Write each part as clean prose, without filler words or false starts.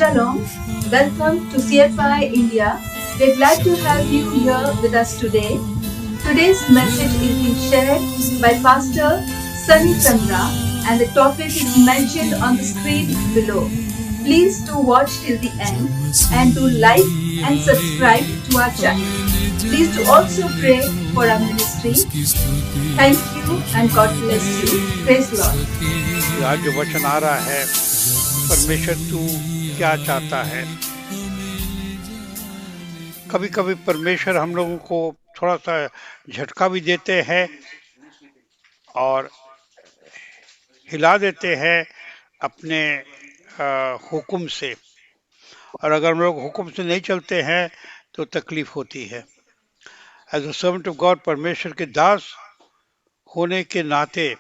Shalom, welcome to CFI India. We're glad to have you here with us today. Today's message is being shared by Pastor Sunny Chandra and the topic is mentioned on the screen below. Please do watch till the end and do like and subscribe to our channel. Please do also pray for our ministry. Thank you and God bless you. Praise the Lord. आज जो वचन आ रहा है, परमेश्वर तू क्या चाहता है। कभी कभी परमेश्वर हम लोगों को थोड़ा सा झटका भी देते हैं और हिला देते हैं अपने हुक्म से, और अगर हम लोग हुक्म से नहीं चलते हैं तो तकलीफ होती है। As a servant of God, परमेश्वर के दास होने के नाते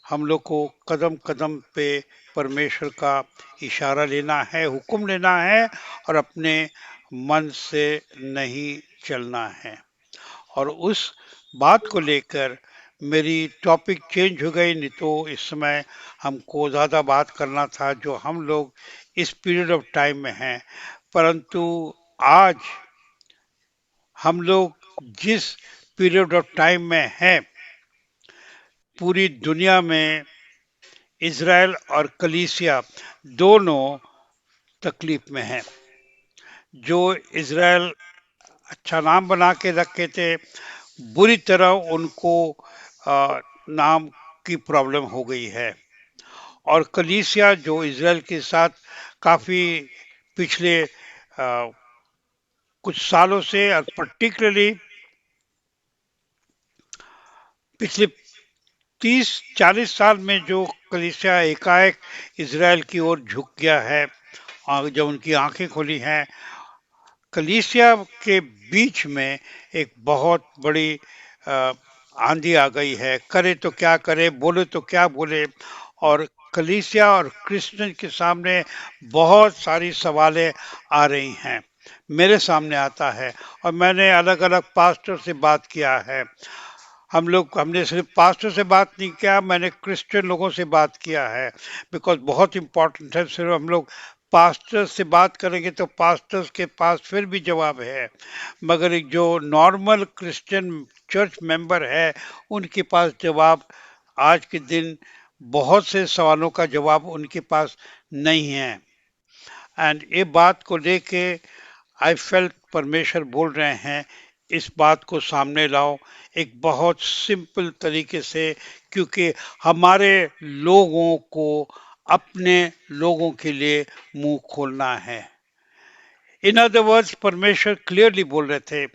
हम लोग को कदम कदम पे परमेश्वर का इशारा लेना है, हुक्म लेना है और अपने मन से नहीं चलना है। और उस बात को लेकर मेरी टॉपिक चेंज हो गई, नहीं तो इस समय हमको ज़्यादा बात करना था जो हम लोग इस पीरियड ऑफ टाइम में हैं। परंतु आज हम लोग जिस पीरियड ऑफ टाइम में हैं, पूरी दुनिया में इज़राइल और कलीसिया दोनों तकलीफ में हैं। जो इज़राइल अच्छा नाम बना के रखे थे, बुरी तरह उनको नाम की प्रॉब्लम हो गई है। और कलीसिया जो इज़राइल के साथ काफ़ी पिछले कुछ सालों से, और पर्टिकुलरली पिछले 30-40 साल में जो कलीसिया एकाएक इज़राइल की ओर झुक गया है, जब उनकी आंखें खुली हैं, कलीसिया के बीच में एक बहुत बड़ी आंधी आ गई है। करे तो क्या करे, बोले तो क्या बोले। और कलीसिया और क्रिश्चियन के सामने बहुत सारी सवालें आ रही हैं, मेरे सामने आता है। और मैंने अलग अलग पास्टर से बात किया है। हमने सिर्फ पास्टर से बात नहीं किया, मैंने क्रिश्चियन लोगों से बात किया है, बिकॉज बहुत इम्पोर्टेंट है। सिर्फ हम लोग पास्टर्स से बात करेंगे तो पास्टर्स के पास फिर भी जवाब है, मगर एक जो नॉर्मल क्रिश्चियन चर्च मेंबर है उनके पास जवाब आज के दिन, बहुत से सवालों का जवाब उनके पास नहीं है। एंड ये बात को लेके आई फेल्ट परमेश्वर बोल रहे हैं, इस बात को सामने लाओ एक बहुत सिंपल तरीके से, क्योंकि हमारे लोगों को अपने लोगों के लिए मुंह खोलना है। इन अदर वर्ड्स, परमेश्वर क्लियरली बोल रहे थे,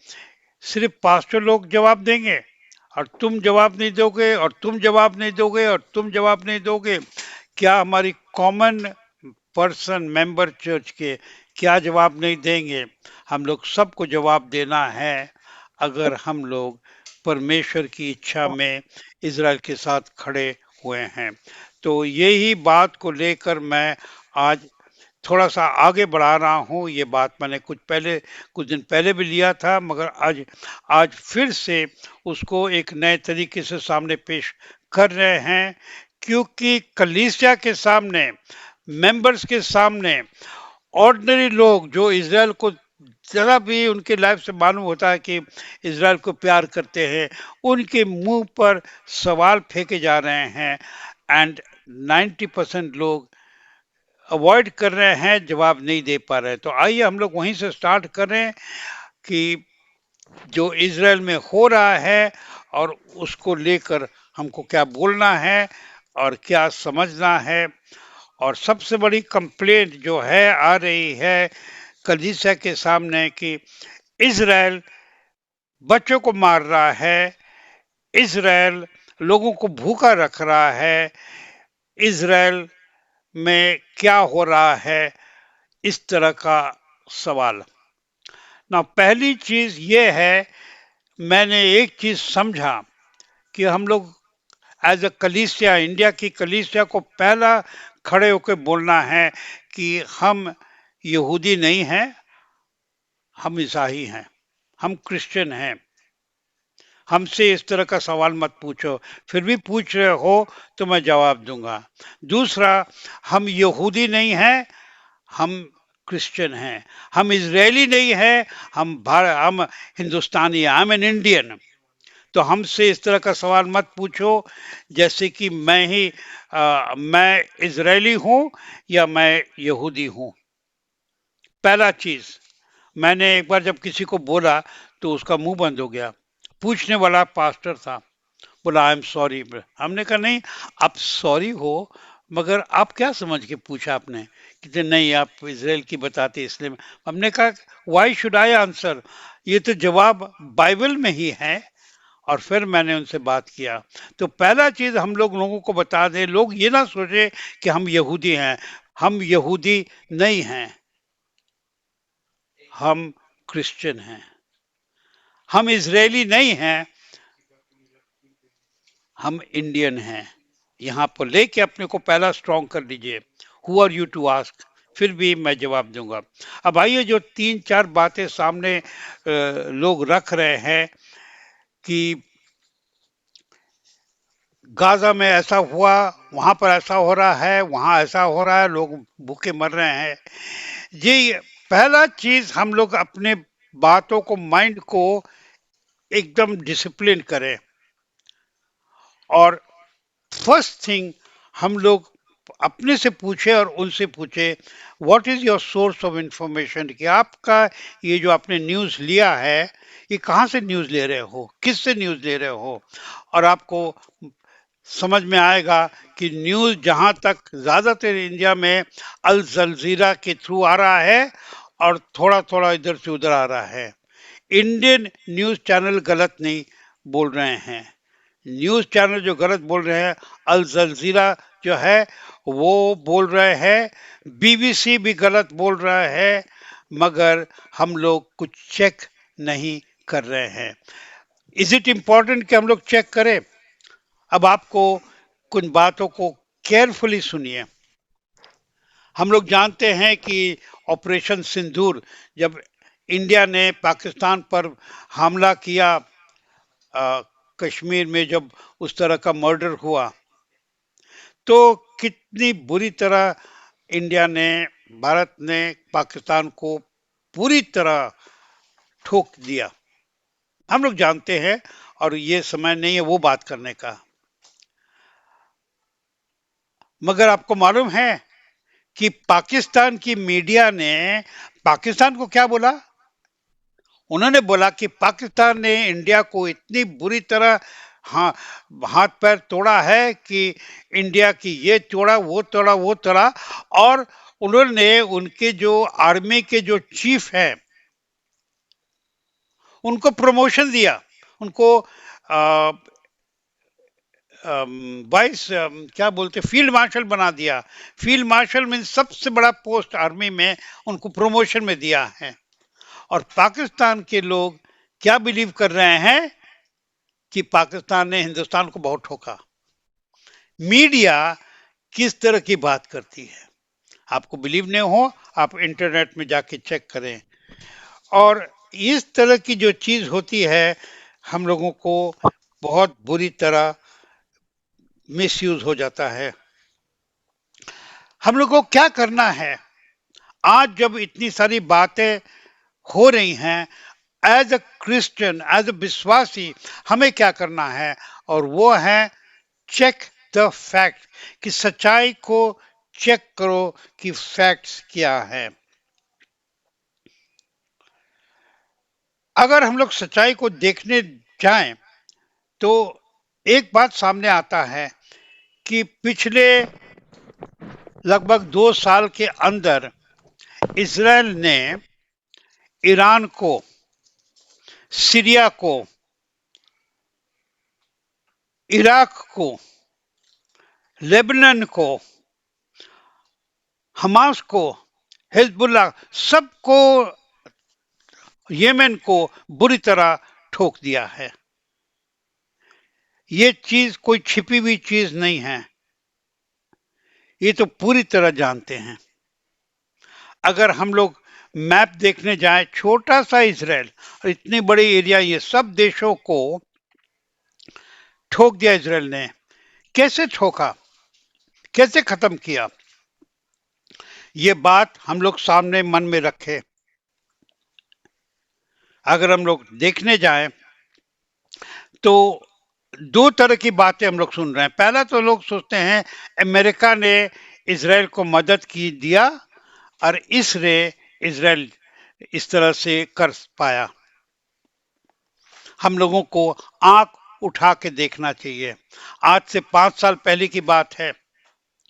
सिर्फ पास्टर लोग जवाब देंगे और तुम जवाब नहीं दोगे और तुम जवाब नहीं दोगे और तुम जवाब नहीं दोगे। क्या हमारी कॉमन पर्सन मेंबर चर्च के क्या जवाब नहीं देंगे? हम लोग सबको जवाब देना है अगर हम लोग परमेश्वर की इच्छा में इज़राइल के साथ खड़े हुए हैं। तो यही बात को लेकर मैं आज थोड़ा सा आगे बढ़ा रहा हूँ। ये बात मैंने कुछ दिन पहले भी लिया था, मगर आज फिर से उसको एक नए तरीके से सामने पेश कर रहे हैं, क्योंकि कलीसिया के सामने, मेंबर्स के सामने, ऑर्डिनरी लोग जो इज़राइल को जरा भी उनके लाइफ से मालूम होता है कि इज़राइल को प्यार करते हैं, उनके मुंह पर सवाल फेंके जा रहे हैं। एंड 90% लोग अवॉइड कर रहे हैं, जवाब नहीं दे पा रहे हैं। तो आइए हम लोग वहीं से स्टार्ट करें कि जो इज़राइल में हो रहा है और उसको लेकर हमको क्या बोलना है और क्या समझना है। और सबसे बड़ी कंप्लेंट जो है आ रही है कलीसिया के सामने कि इज़राइल बच्चों को मार रहा है, इज़राइल लोगों को भूखा रख रहा है, इज़राइल में क्या हो रहा है, इस तरह का सवाल। ना पहली चीज ये है, मैंने एक चीज समझा कि हम लोग एज अ कलीसिया, इंडिया की कलीसिया को पहला खड़े होकर बोलना है कि हम यहूदी नहीं हैं, हम ईसाई हैं, हम क्रिश्चियन हैं। हमसे इस तरह का सवाल मत पूछो, फिर भी पूछ रहे हो तो मैं जवाब दूंगा। दूसरा, हम यहूदी नहीं हैं, हम क्रिश्चियन हैं, हम इजरायली नहीं हैं, हम हिंदुस्तानी हैं, आई एम एन इंडियन। तो हमसे इस तरह का सवाल मत पूछो जैसे कि मैं इजरायली हूं या मैं यहूदी हूं। पहला चीज, मैंने एक बार जब किसी को बोला तो उसका मुंह बंद हो गया। पूछने वाला पास्टर था, बोला आई एम सॉरी। हमने कहा नहीं, आप सॉरी हो, मगर आप क्या समझ के पूछा आपने? कहते नहीं, आप इसराइल की बताते इसलिए हमने कहा व्हाई शुड आई आंसर, ये तो जवाब बाइबल में ही है। और फिर मैंने उनसे बात किया। तो पहला चीज हम लोगों को बता दें, लोग ये ना सोचे कि हम यहूदी हैं। हम यहूदी नहीं हैं, हम क्रिश्चियन हैं। हम इजरायली नहीं हैं, हम इंडियन हैं। यहाँ पर लेके अपने को पहला स्ट्रॉन्ग कर लीजिए। Who are you to ask, फिर भी मैं जवाब दूंगा। अब आइए, जो तीन चार बातें सामने लोग रख रहे हैं कि गाजा में ऐसा हुआ, वहां पर ऐसा हो रहा है, वहां ऐसा हो रहा है, लोग भूखे मर रहे हैं। जी, पहला चीज हम लोग अपने बातों को, माइंड को एकदम डिसिप्लिन करें। और फर्स्ट थिंग, हम लोग अपने से पूछे और उनसे पूछे what is your source of information, कि आपका ये जो आपने न्यूज़ लिया है, ये कहाँ से न्यूज़ ले रहे हो, किस से न्यूज़ ले रहे हो। और आपको समझ में आएगा कि न्यूज़ जहाँ तक ज़्यादातर इंडिया में अल जलजीरा के थ्रू आ रहा है और थोड़ा थोड़ा इधर से उधर आ रहा है। इंडियन न्यूज़ चैनल गलत नहीं बोल रहे हैं। न्यूज़ चैनल जो गलत बोल रहे हैं, अल जलजीरा जो है वो बोल रहे हैं, बीबीसी भी गलत बोल रहा है, मगर हम लोग कुछ चेक नहीं कर रहे हैं। इज इट इम्पोर्टेंट कि हम लोग चेक करें? अब आपको कुछ बातों को केयरफुली सुनिए। हम लोग जानते हैं कि ऑपरेशन सिंदूर, जब इंडिया ने पाकिस्तान पर हमला किया, कश्मीर में जब उस तरह का मर्डर हुआ, तो कितनी बुरी तरह इंडिया ने, भारत ने पाकिस्तान को पूरी तरह ठोक दिया। हम लोग जानते हैं, और ये समय नहीं है वो बात करने का। मगर आपको मालूम है कि पाकिस्तान की मीडिया ने पाकिस्तान को क्या बोला? उन्होंने बोला कि पाकिस्तान ने इंडिया को इतनी बुरी तरह हाँ हाथ पैर तोड़ा है कि इंडिया की ये तोड़ा, वो तोड़ा, वो तोड़ा। और उन्होंने उनके जो आर्मी के जो चीफ हैं उनको प्रमोशन दिया, उनको वाइस क्या बोलते, फील्ड मार्शल बना दिया। फील्ड मार्शल मीन सबसे बड़ा पोस्ट आर्मी में, उनको प्रमोशन में दिया है। और पाकिस्तान के लोग क्या बिलीव कर रहे हैं कि पाकिस्तान ने हिंदुस्तान को बहुत ठोका। मीडिया किस तरह की बात करती है, आपको बिलीव नहीं हो, आप इंटरनेट में जाके चेक करें। और इस तरह की जो चीज होती है, हम लोगों को बहुत बुरी तरह मिसयूज हो जाता है। हम लोगों को क्या करना है? आज जब इतनी सारी बातें हो रही हैं, as a Christian, as a विश्वासी, हमें क्या करना है? और वो है चेक द फैक्ट, कि सच्चाई को चेक करो कि फैक्ट्स क्या है। अगर हम लोग सच्चाई को देखने जाएं तो एक बात सामने आता है कि पिछले लगभग 2 साल के अंदर इजराइल ने ईरान को, सीरिया को, इराक को, लेबनान को, हमास को, हिजबुल्लाह सबको, येमेन को बुरी तरह ठोक दिया है। ये चीज कोई छिपी हुई चीज नहीं है, ये तो पूरी तरह जानते हैं। अगर हम लोग मैप देखने जाएं, छोटा सा इजराइल और इतनी बड़ी एरिया, ये सब देशों को ठोक दिया इजराइल ने। कैसे ठोका, कैसे खत्म किया? ये बात हम लोग सामने मन में रखें। अगर हम लोग देखने जाएं तो दो तरह की बातें हम लोग सुन रहे हैं। पहला तो लोग सोचते हैं अमेरिका ने इसराइल को मदद की दिया और इसने इसराइल इस तरह से कर पाया। हम लोगों को आंख उठा के देखना चाहिए। आज से 5 साल पहले की बात है,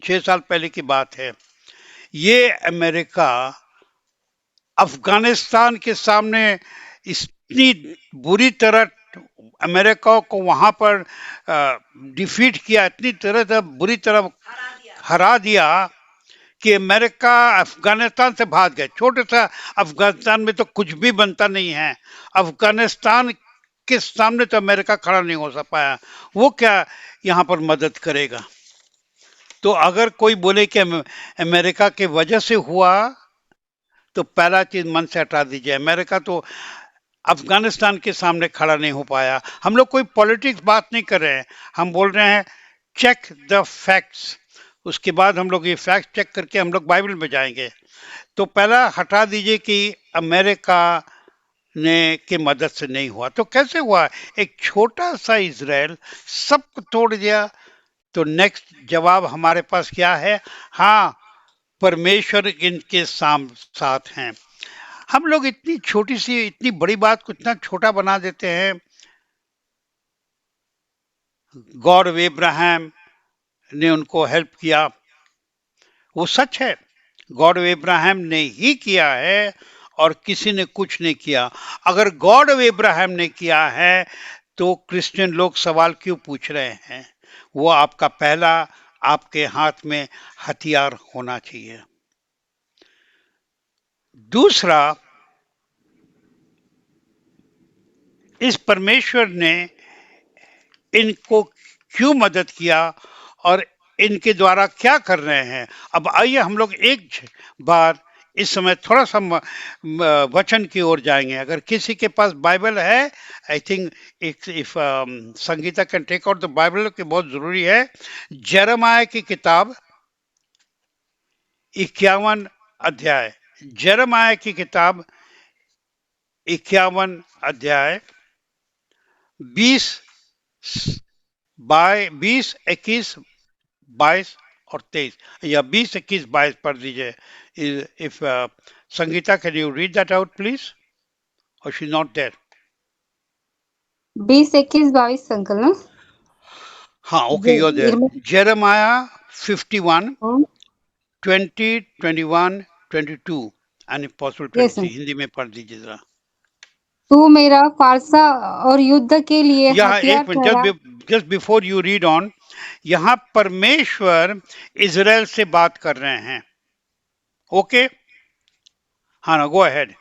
6 साल पहले की बात है। ये अमेरिका अफगानिस्तान के सामने इतनी बुरी तरह अमेरिका को वहां पर डिफीट किया, इतनी तरह बुरी तरह हरा दिया कि अमेरिका अफगानिस्तान से भाग गए। छोटे सा अफगानिस्तान में तो कुछ भी बनता नहीं है। अफगानिस्तान के सामने तो अमेरिका खड़ा नहीं हो पाया, वो क्या यहाँ पर मदद करेगा। तो अगर कोई बोले कि अमेरिका के वजह से हुआ, तो पहला चीज मन से हटा दीजिए। अमेरिका तो अफगानिस्तान के सामने खड़ा नहीं हो पाया। हम लोग कोई पॉलिटिक्स बात नहीं कर रहे हैं, हम बोल रहे हैं चेक द फैक्ट्स। उसके बाद हम लोग ये फैक्ट चेक करके हम लोग बाइबल में जाएंगे। तो पहला हटा दीजिए कि अमेरिका ने के मदद से नहीं हुआ। तो कैसे हुआ? एक छोटा सा इजराइल सबको तोड़ दिया। तो नेक्स्ट जवाब हमारे पास क्या है? हाँ, परमेश्वर इनके साथ हैं। हम लोग इतनी छोटी सी इतनी बड़ी बात को इतना छोटा बना देते हैं। गॉड ऑफ अब्राहम ने उनको हेल्प किया, वो सच है। गॉड ऑफ अब्राहम ने ही किया है और किसी ने कुछ नहीं किया। अगर गॉड ऑफ अब्राहम ने किया है तो क्रिश्चियन लोग सवाल क्यों पूछ रहे हैं? वो आपका पहला आपके हाथ में हथियार होना चाहिए। दूसरा, इस परमेश्वर ने इनको क्यों मदद किया और इनके द्वारा क्या कर रहे हैं। अब आइए हम लोग एक बार इस समय थोड़ा सा वचन की ओर जाएंगे। अगर किसी के पास बाइबल है, I think if Sangeeta can take out the Bible, की बहुत जरूरी है। जेरेमाया की किताब 51 अध्याय, जेरेमाया की किताब 51 अध्याय 20 21, 22 और 23, या 20, 21, 22 पढ़ दीजिए। If Sangeeta, can you read that out please? और शी नॉट देयर। 20, 21, 22 अंकल ना? हाँ, okay, you are there. Jeremiah 51, हाँ, 20, 21, 22 एंड इफ पॉसिबल 23। हिंदी में पढ़ दीजिए जरा। तू मेरा फारसा और युद्ध के लिए यहाँ हथियार एक minute, just before you read on, यहाँ परमेश्वर इजराइल से बात कर रहे हैं। ओके, हाँ ना, गो अहेड।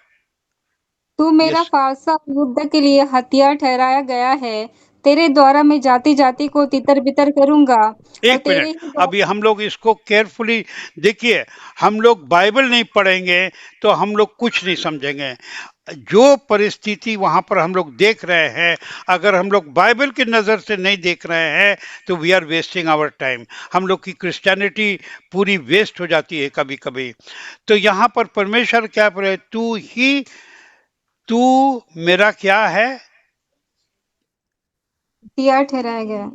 तू मेरा फारसा और युद्ध के लिए हथियार ठहराया गया है। तेरे द्वारा मैं जाति जाति को तितर बितर करूंगा और एक तेरे मिनट, ही अभी हम लोग इसको केयरफुली देखिए। हम लोग बाइबल नहीं पढ़ेंगे तो हम लोग कुछ नहीं समझेंगे। जो परिस्थिति वहां पर हम लोग देख रहे हैं, अगर हम लोग बाइबल की नजर से नहीं देख रहे हैं तो we are wasting our time. हम लोग की क्रिश्चियनिटी पूरी वेस्ट हो जाती है कभी कभी। तो यहाँ पर परमेश्वर क्या बोले? तू मेरा क्या है? हथियार ठहराया गया है।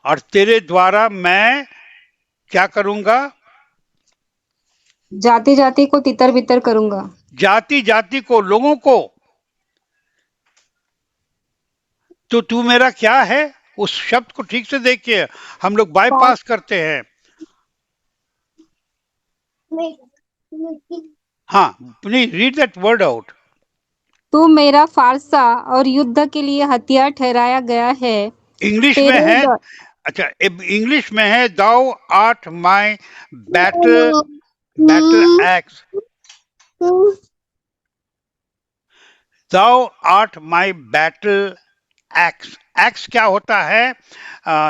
और तेरे द्वारा मैं क्या करूंगा? जाति जाति को तितर बितर करूंगा। जाति जाति को, लोगों को। तो तू मेरा क्या है? उस शब्द को ठीक से देखिए, हम लोग बाईपास करते हैं। हाँ, please read that word out. तू मेरा फारसा और युद्ध के लिए हथियार ठहराया गया है। इंग्लिश में है, अच्छा इंग्लिश में है, thou art my battle axe. Thou art my battle axe. Axe क्या होता है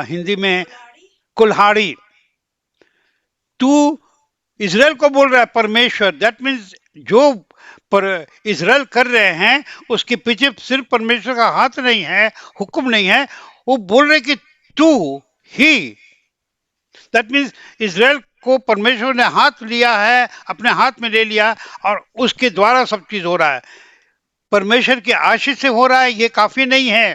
हिंदी में? कुल्हाड़ी। तू इजराइल को बोल रहा है परमेश्वर, दैट मीन्स जो पर इजराइल कर रहे हैं उसके पीछे सिर्फ परमेश्वर का हाथ नहीं है, हुक्म नहीं है। वो बोल रहे कि तू ही, दैट मीन्स इजराइल को परमेश्वर ने हाथ लिया है, अपने हाथ में ले लिया, और उसके द्वारा सब चीज हो रहा है। परमेश्वर की आशीष से हो रहा है, ये काफी नहीं है।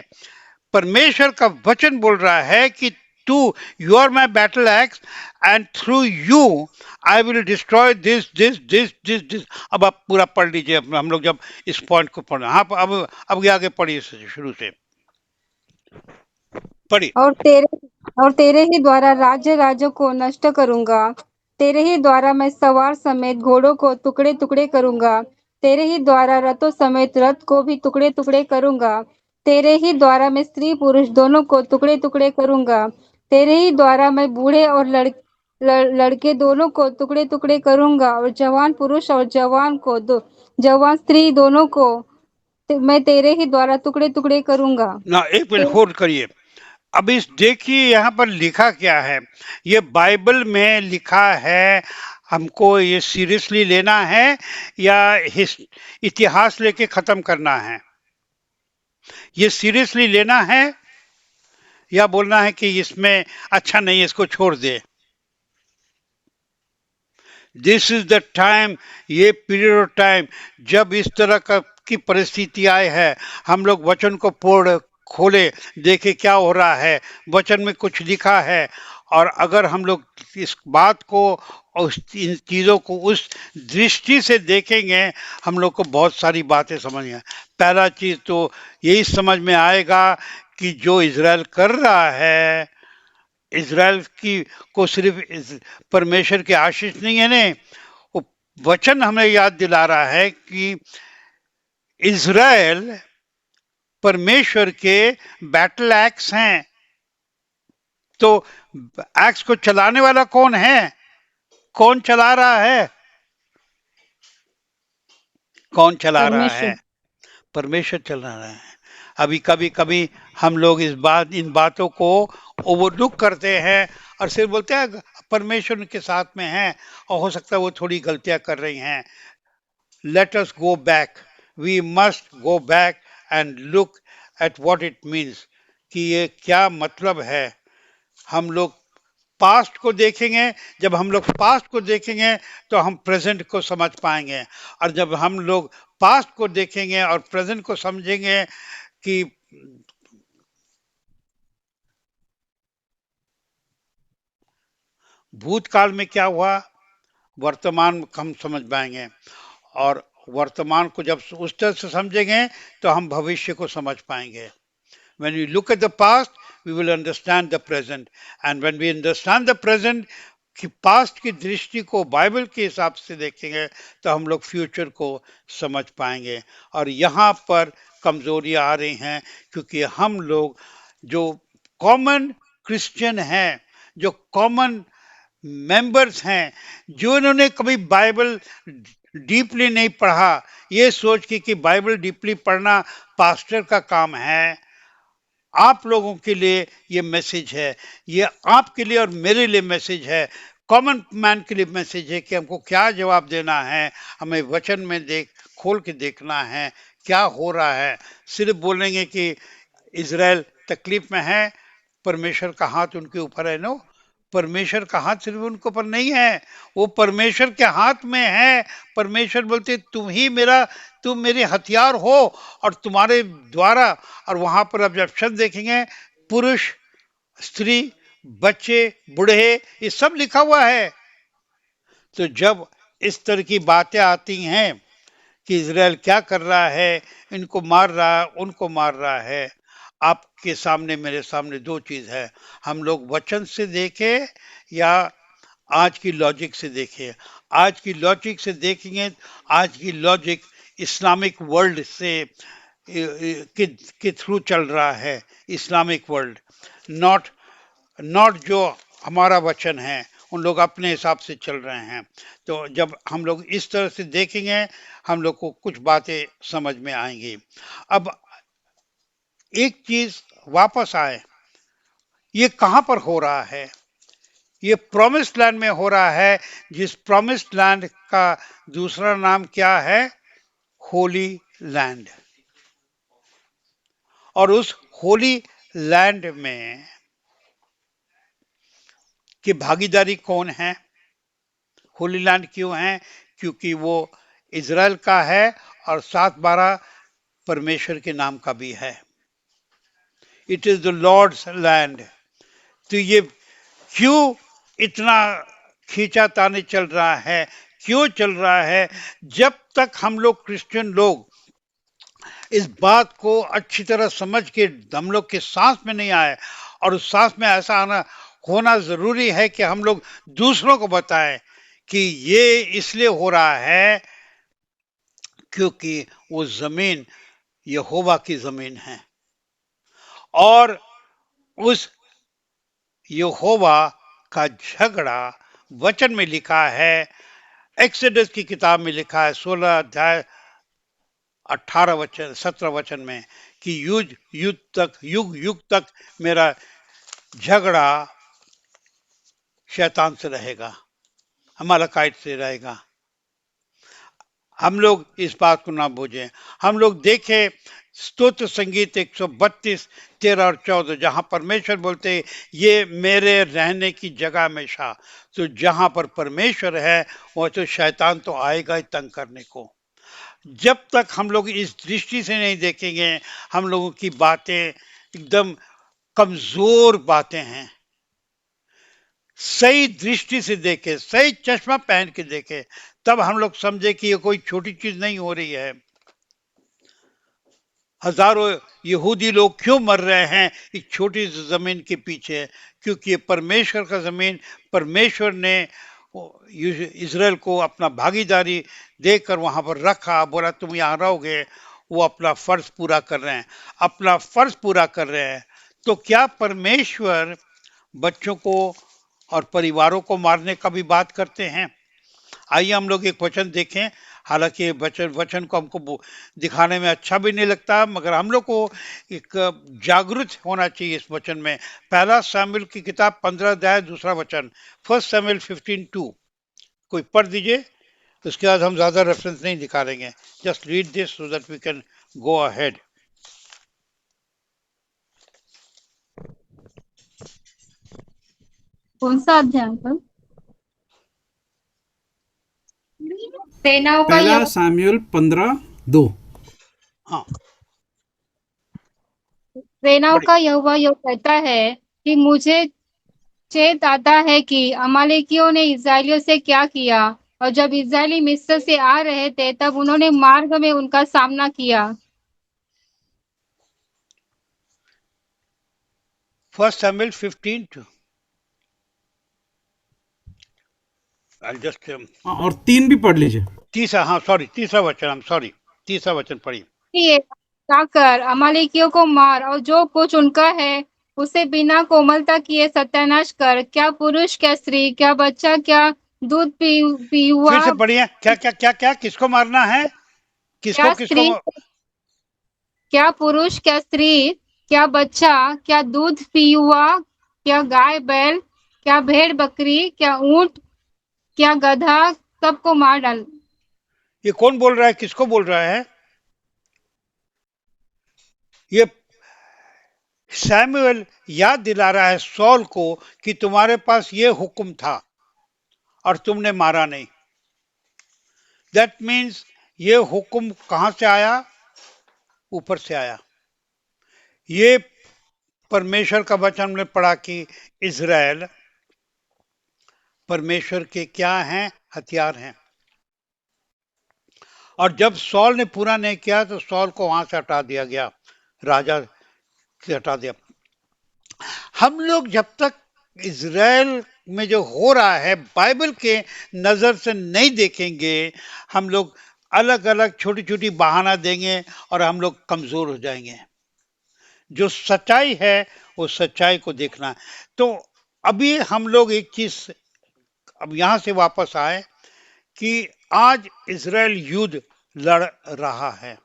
परमेश्वर का वचन बोल रहा है कि तू, you are my battle axe, and through you I will destroy this this this this this. अब आप पूरा पढ़ लीजिए, हम लोग जब इस पॉइंट को पढ़, हाँ अब आगे पढ़िए शुरू से पढ़िए। और तेरे ही द्वारा राज्य राज्यों को नष्ट करूंगा। तेरे ही द्वारा मैं सवार समेत घोड़ों को टुकड़े टुकड़े करूंगा। तेरे ही द्वारा रथों समेत रथ को भी टुकड़े टुकड़े करूंगा। तेरे ही द्वारा मैं स्त्री पुरुष दोनों को टुकड़े टुकड़े करूंगा। तेरे ही द्वारा मैं बूढ़े और लड़के दोनों को टुकड़े टुकड़े करूंगा, और जवान पुरुष और जवान स्त्री दोनों को मैं तेरे ही द्वारा टुकड़े टुकड़े करूंगा। ना एक मिनट होल्ड करिए। अब इस देखिए यहाँ पर लिखा क्या है, ये बाइबल में लिखा है। हमको ये सीरियसली लेना है या इतिहास लेके खत्म करना है? ये सीरियसली लेना है या बोलना है कि इसमें अच्छा नहीं, इसको छोड़ दे? दिस इज द टाइम, ये पीरियड ऑफ टाइम जब इस तरह का की परिस्थिति आए है, हम लोग वचन को पढ़ खोले, देखे क्या हो रहा है, वचन में कुछ लिखा है। और अगर हम लोग इस बात को, उस इन चीज़ों को उस दृष्टि से देखेंगे, हम लोग को बहुत सारी बातें समझ में। पहला चीज़ तो यही समझ में आएगा कि जो इज़राइल कर रहा है, इज़राइल की को सिर्फ परमेश्वर की आशीष नहीं है ने, वो वचन हमें याद दिला रहा है कि इज़राइल परमेश्वर के बैटल एक्स हैं। तो एक्स को चलाने वाला कौन है? कौन चला रहा है? कौन चला रहा है? परमेश्वर। परमेश्वर चला रहा है। अभी कभी कभी हम लोग इन बातों को ओवरलुक करते हैं और सिर्फ बोलते हैं परमेश्वर उनके साथ में है, और हो सकता है वो थोड़ी गलतियां कर रही हैं। Let us go back. We must go back and look at what it means, कि ये क्या मतलब है। हम लोग पास्ट को देखेंगे, जब हम लोग पास्ट को देखेंगे तो हम प्रेजेंट को समझ पाएंगे, और जब हम लोग पास्ट को देखेंगे और प्रेजेंट को समझेंगे कि भूतकाल में क्या हुआ, वर्तमान हम समझ पाएंगे। और वर्तमान को जब उस तरह से समझेंगे तो हम भविष्य को समझ पाएंगे। When we look at the past, we will understand the present. And when we understand the present, कि पास्ट की दृष्टि को बाइबल के हिसाब से देखेंगे तो हम लोग फ्यूचर को समझ पाएंगे। और यहाँ पर कमजोरियां आ रही हैं क्योंकि हम लोग जो कॉमन क्रिश्चियन हैं, जो कॉमन मेंबर्स हैं, जो इन्होंने कभी बाइबल डीपली नहीं पढ़ा, ये सोच के कि बाइबल डीपली पढ़ना पास्टर का काम है। आप लोगों के लिए ये मैसेज है, ये आपके लिए और मेरे लिए मैसेज है, कॉमन मैन के लिए मैसेज है कि हमको क्या जवाब देना है। हमें वचन में खोल के देखना है क्या हो रहा है। सिर्फ बोलेंगे कि इज़राइल तकलीफ में है, परमेश्वर का हाथ उनके ऊपर है, नो, परमेश्वर का हाथ सिर्फ उनके ऊपर नहीं है, वो परमेश्वर के हाथ में है। परमेश्वर बोलते तुम मेरे हथियार हो और तुम्हारे द्वारा। और वहां पर अब जब शब्द देखेंगे, पुरुष, स्त्री, बच्चे, बूढ़े, ये सब लिखा हुआ है। तो जब इस तरह की बातें आती हैं कि इज़राइल क्या कर रहा है, इनको मार रहा है, उनको मार रहा है, आपके सामने मेरे सामने दो चीज है। हम लोग वचन से देखें या आज की लॉजिक से देखें। आज की लॉजिक से देखेंगे, आज की लॉजिक इस्लामिक वर्ल्ड से के थ्रू चल रहा है। इस्लामिक वर्ल्ड, नॉट नॉट जो हमारा वचन है, उन लोग अपने हिसाब से चल रहे हैं। तो जब हम लोग इस तरह से देखेंगे, हम लोग को कुछ बातें समझ में आएंगी। अब एक चीज वापस आए, ये कहां पर हो रहा है? ये प्रॉमिस्ड लैंड में हो रहा है, जिस प्रॉमिस्ड लैंड का दूसरा नाम क्या है? होली लैंड। और उस होली लैंड में की भागीदारी कौन है? होली लैंड क्यों है? क्योंकि वो इज़राइल का है और 7-12 परमेश्वर के नाम का भी है। It is the lord's land. तो ये क्यों इतना खींचातानी चल रहा है? क्यों चल रहा है? जब तक हम लोग क्रिश्चियन लोग इस बात को अच्छी तरह समझ के हम लोग के सांस में नहीं आए, और उस सांस में ऐसा आना होना जरूरी है कि हम लोग दूसरों को बताएं कि ये इसलिए हो रहा है क्योंकि वो जमीन यहोवा की जमीन है, और उस यहोवा का झगड़ा वचन में लिखा है। एक्सोडस की किताब में लिखा है 16 अध्याय 18 वचन 17 वचन में कि युग युग तक मेरा झगड़ा शैतान से रहेगा, अमालेकाइट से रहेगा। हम लोग इस बात को ना भूलें। हम लोग देखें स्तुति संगीत 132 13 और 14, जहां परमेश्वर बोलते हैं ये मेरे रहने की जगह हमेशा। तो जहां पर परमेश्वर है वह तो शैतान तो आएगा ही तंग करने को। जब तक हम लोग इस दृष्टि से नहीं देखेंगे, हम लोगों की बातें एकदम कमजोर बातें हैं। सही दृष्टि से देखे, सही चश्मा पहन के देखे, तब हम लोग समझे कि ये कोई छोटी चीज नहीं हो रही है। हजारों यहूदी लोग क्यों मर रहे हैं एक छोटी सी जमीन के पीछे? क्योंकि ये परमेश्वर का जमीन, परमेश्वर ने इज़राइल को अपना भागीदारी देकर वहां पर रखा, बोला तुम यहाँ रहोगे। वो अपना फर्ज पूरा कर रहे हैं, अपना फर्ज पूरा कर रहे हैं। तो क्या परमेश्वर बच्चों को और परिवारों को मारने का भी बात करते हैं? आइए हम लोग एक वचन देखें। हालांकि ये वचन को हमको दिखाने में अच्छा भी नहीं लगता, मगर हम लोग को एक जागरूक होना चाहिए इस वचन में। पहला शामिल की किताब 15 अध्याय 2 वचन, 1 Samuel 15:2। कोई पढ़ दीजिए, उसके बाद हम ज्यादा रेफरेंस नहीं निकालेंगे। Just read this so that we can go ahead. कौन सा अध्याय अंकल? सेनाओं का पहला यहोवा सामुएल 15:2। हाँ, सेनाओं पढ़िए। का यहोवा यह कहता है कि मुझे चेत आता है कि अमालेकियों ने इस्राएलियों से क्या किया, और जब इस्राएली मिस्र से आ रहे थे तब उन्होंने मार्ग में उनका सामना किया। 1 Samuel 15:2। I'll just और 3 भी पढ़ लीजिए। तीसरा, हाँ सॉरी, तीसरा वचन, हम सॉरी, तीसरा वचन पढ़िए। ये जाकर अमालेकियों को मार और जो कुछ उनका है उसे बिना कोमलता किए सत्यानाश कर। क्या पुरुष, क्या स्त्री, क्या बच्चा, क्या दूध फिर पीहुआ, से पढ़िए। क्या क्या क्या क्या किसको मारना है? किसको क्या किसको स्त्री, क्या पुरुष, क्या स्त्री, क्या बच्चा, क्या दूध पीहुआ, क्या गाय बैल, क्या भेड़ बकरी, क्या ऊंट, क्या गधा, सबको मार डाल। ये कौन बोल रहा है? किसको बोल रहा है? ये सैमुअल याद दिला रहा है सॉल को कि तुम्हारे पास ये हुक्म था और तुमने मारा नहीं। दैट मीन्स ये हुक्म कहां से आया? ऊपर से आया। ये परमेश्वर का वचन हमने पढ़ा कि इज़राइल परमेश्वर के क्या हैं? हथियार हैं। और जब सॉल ने पूरा नहीं किया तो सॉल को वहां से हटा दिया गया, राजा से हटा दिया। हम लोग जब तक इज़राइल में जो हो रहा है बाइबल के नजर से नहीं देखेंगे, हम लोग अलग अलग छोटी छोटी बहाना देंगे और हम लोग कमजोर हो जाएंगे। जो सच्चाई है वो सच्चाई को देखना है। तो अभी हम लोग एक चीज, अब यहां से वापस आए कि आज इज़राइल युद्ध लड़ रहा है।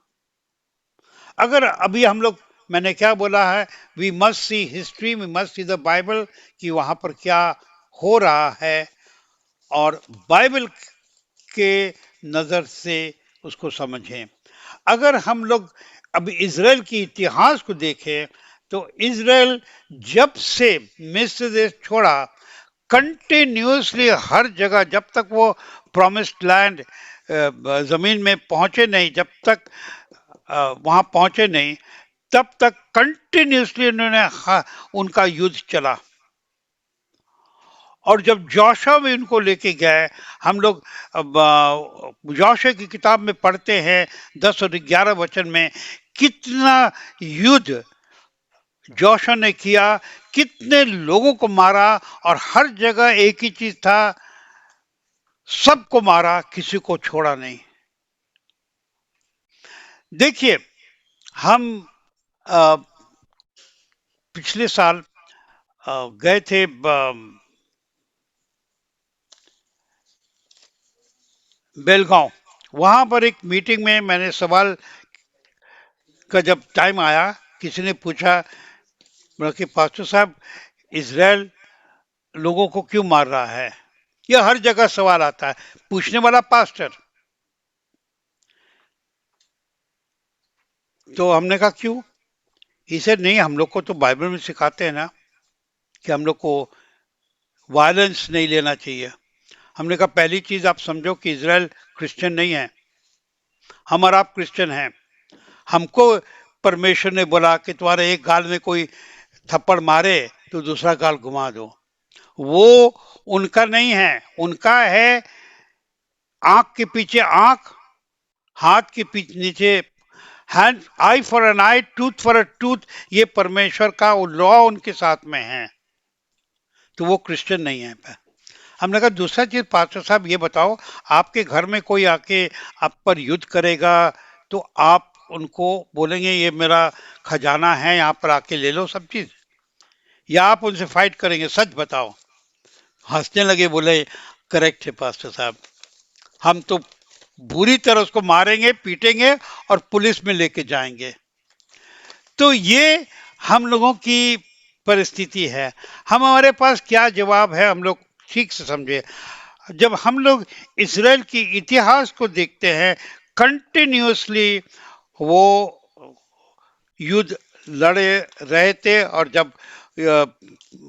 अगर अभी हम लोग, मैंने क्या बोला है, we must see history, we must see the Bible, कि वहां पर क्या हो रहा है, और बाइबल के नजर से उसको समझें। अगर हम लोग अब इज़राइल की इतिहास को देखें तो इज़राइल जब से मिस्र देश छोड़ा, कंटिन्यूसली हर जगह, जब तक वो प्रॉमिस्ड लैंड जमीन में पहुंचे नहीं, जब तक वहां पहुंचे नहीं, तब तक कंटिन्यूसली उनका युद्ध चला। और जब जोशा में उनको लेके गए, हम लोग जोशा की किताब में पढ़ते हैं 10 और 11 वचन में कितना युद्ध जोशा ने किया, कितने लोगों को मारा, और हर जगह एक ही चीज था, सबको मारा, किसी को छोड़ा नहीं। देखिए, हम पिछले साल गए थे बेलगांव। वहां पर एक मीटिंग में मैंने सवाल का जब टाइम आया, किसी ने पूछा कि पास्टर साहब, इजराइल लोगों को क्यों मार रहा है? यह हर जगह सवाल आता है, पूछने वाला पास्टर। तो हमने कहा क्यों? इसे नहीं, हम लोग को तो बाइबल में सिखाते हैं ना कि हम लोग को वायलेंस नहीं लेना चाहिए। हमने कहा पहली चीज आप समझो कि इजराइल क्रिश्चियन नहीं है, हम और आप क्रिश्चियन हैं। हमको परमेश्वर ने बोला कि तुम्हारे एक गाल में कोई थप्पड़ मारे तो दूसरा गाल घुमा दो। वो उनका नहीं है, उनका है आंख के पीछे आंख, हाथ के पीछे नीचे hand, eye for an eye, tooth for a tooth. ये परमेश्वर का लॉ उनके साथ में है, तो वो क्रिश्चियन नहीं है। हमने कहा दूसरा चीज, पास्टर साहब ये बताओ, आपके घर में कोई आके आप पर युद्ध करेगा तो आप उनको बोलेंगे ये मेरा खजाना है, यहाँ पर आके ले लो सब चीज, या आप उनसे फाइट करेंगे? सच बताओ। हंसने लगे, बोले करेक्ट है पास्टर साहब, हम तो बुरी तरह उसको मारेंगे, पीटेंगे और पुलिस में लेके जाएंगे। तो ये हम लोगों की परिस्थिति है। हमारे पास क्या जवाब है, हम लोग ठीक से समझे। जब हम लोग इजराइल की इतिहास को देखते हैं, कंटिन्यूसली वो युद्ध लड़े रहे थे, और जब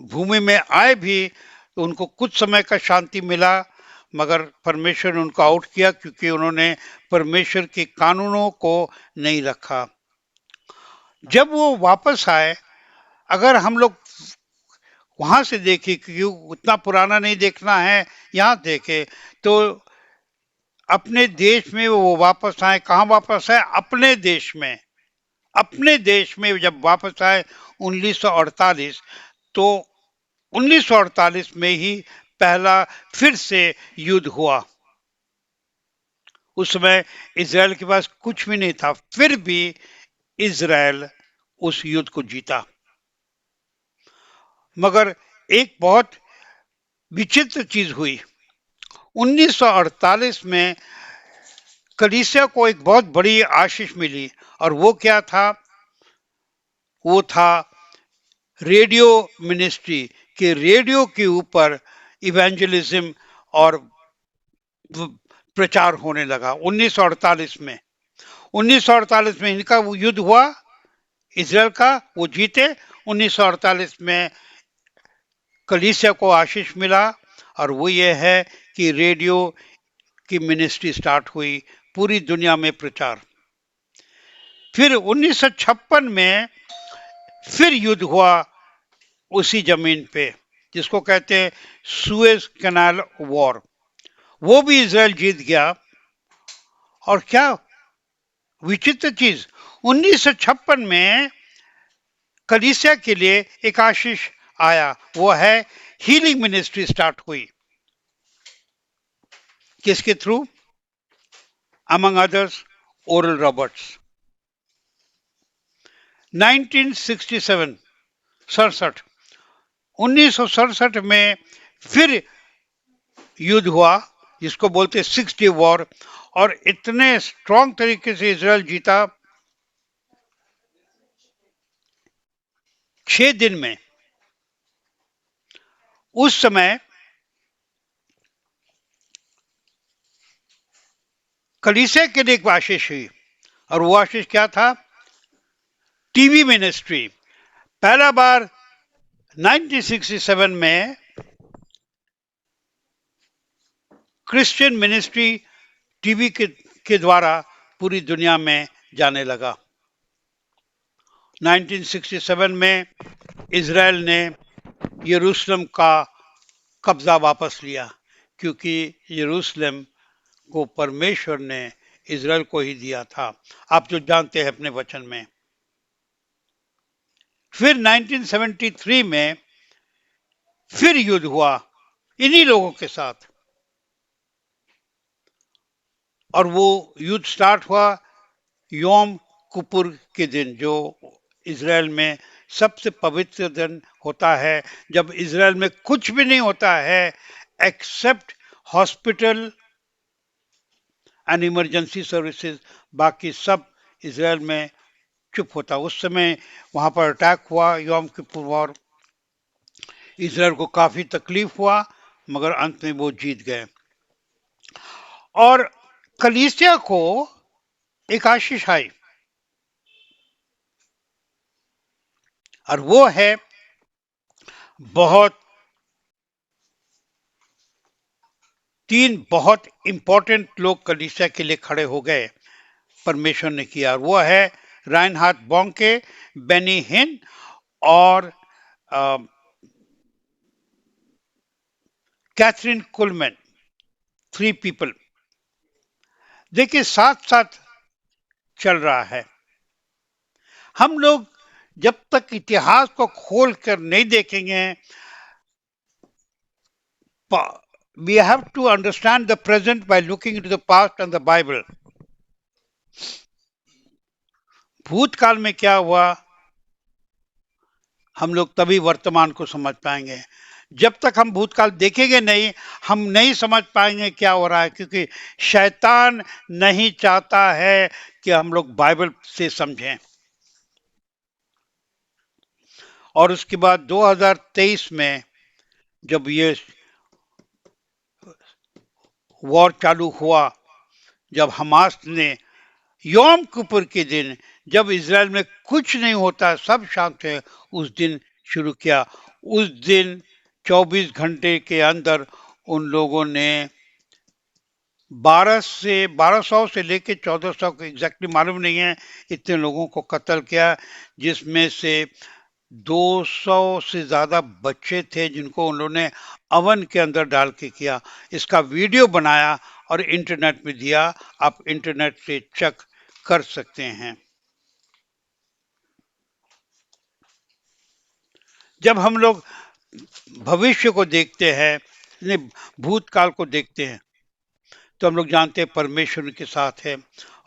भूमि में आए भी तो उनको कुछ समय का शांति मिला, मगर परमेश्वर ने उनको आउट किया क्योंकि उन्होंने परमेश्वर के कानूनों को नहीं रखा। जब वो वापस आए, अगर हम लोग वहां से देखें, क्योंकि उतना पुराना नहीं देखना है, यहाँ देखे तो अपने देश में वो वापस आए। कहाँ वापस आए? अपने देश में। अपने देश में जब वापस आए 1948, तो 1948 में ही पहला फिर से युद्ध हुआ। उस समय इजराइल के पास कुछ भी नहीं था, फिर भी इजराइल उस युद्ध को जीता। मगर एक बहुत विचित्र चीज हुई। 1948 में कलीसिया को एक बहुत बड़ी आशीष मिली, और वो क्या था? वो था रेडियो मिनिस्ट्री, के रेडियो के ऊपर इवेंजलिज्म और प्रचार होने लगा 1948 में। 1948 में इनका वो युद्ध हुआ इजराइल का, वो जीते। 1948 में कलीसिया को आशीष मिला, और वो ये है कि रेडियो की मिनिस्ट्री स्टार्ट हुई, पूरी दुनिया में प्रचार। फिर 1956 में फिर युद्ध हुआ उसी जमीन पे, जिसको कहते हैं सुएज कैनाल वॉर। वो भी इजराइल जीत गया। और क्या विचित्र चीज, 1956 में कलीसिया के लिए एक आशीष आया, वो है हीलिंग मिनिस्ट्री स्टार्ट हुई। किसके through? Among others oral Roberts. 1967 67 1967 में फिर युद्ध हुआ, जिसको बोलते 6 डे वॉर, और इतने स्ट्रॉन्ग तरीके से इजराइल जीता। 6 दिन में। उस समय कलीसिया के लिए एक आशीष हुई, और वो आशीष क्या था? TV ministry. पहला बार 1967 में क्रिश्चियन मिनिस्ट्री टीवी के द्वारा पूरी दुनिया में जाने लगा। 1967 में इज़राइल ने यरूशलेम का कब्जा वापस लिया, क्योंकि यरूशलेम को परमेश्वर ने इज़राइल को ही दिया था, आप जो जानते हैं अपने वचन में। फिर 1973 में फिर युद्ध हुआ इन्हीं लोगों के साथ, और वो युद्ध स्टार्ट हुआ योम किपुर के दिन, जो इज़राइल में सबसे पवित्र दिन होता है, जब इज़राइल में कुछ भी नहीं होता है except hospital and emergency services, बाकी सब इज़राइल में चुप होता। उस समय वहां पर अटैक हुआ योम किपुर वॉर, इज़राइल को काफी तकलीफ हुआ, मगर अंत में वो जीत गए। और कलीसिया को एक आशीष आई, और वो है तीन बहुत इंपॉर्टेंट लोग कलीसिया के लिए खड़े हो गए, परमेश्वर ने किया, और वो है राइनहार्ड बॉन्के, बेनी हिन और कैथरीन कुलमैन, 3 पीपल। देखिए साथ साथ चल रहा है। हम लोग जब तक इतिहास को खोल कर नहीं देखेंगे, we have to understand the present by looking into the past and the Bible. भूतकाल में क्या हुआ, हम लोग तभी वर्तमान को समझ पाएंगे। जब तक हम भूतकाल देखेंगे नहीं, हम नहीं समझ पाएंगे क्या हो रहा है, क्योंकि शैतान नहीं चाहता है कि हम लोग बाइबल से समझें। और उसके बाद 2023 में जब ये वॉर चालू हुआ, जब हमास ने योम किपुर के दिन, जब इज़राइल में कुछ नहीं होता, सब शांत है, उस दिन शुरू किया। उस दिन 24 घंटे के अंदर उन लोगों ने 1200 से लेके 1400 को एग्जैक्टली मालूम नहीं है, इतने लोगों को कत्ल किया, जिसमें से 200 से ज्यादा बच्चे थे जिनको उन्होंने अवन के अंदर डाल के किया। इसका वीडियो बनाया और इंटरनेट में दिया, आप इंटरनेट से चेक कर सकते हैं। जब हम लोग भविष्य को देखते हैं, भूतकाल को देखते हैं, तो हम लोग जानते हैं परमेश्वर के साथ है,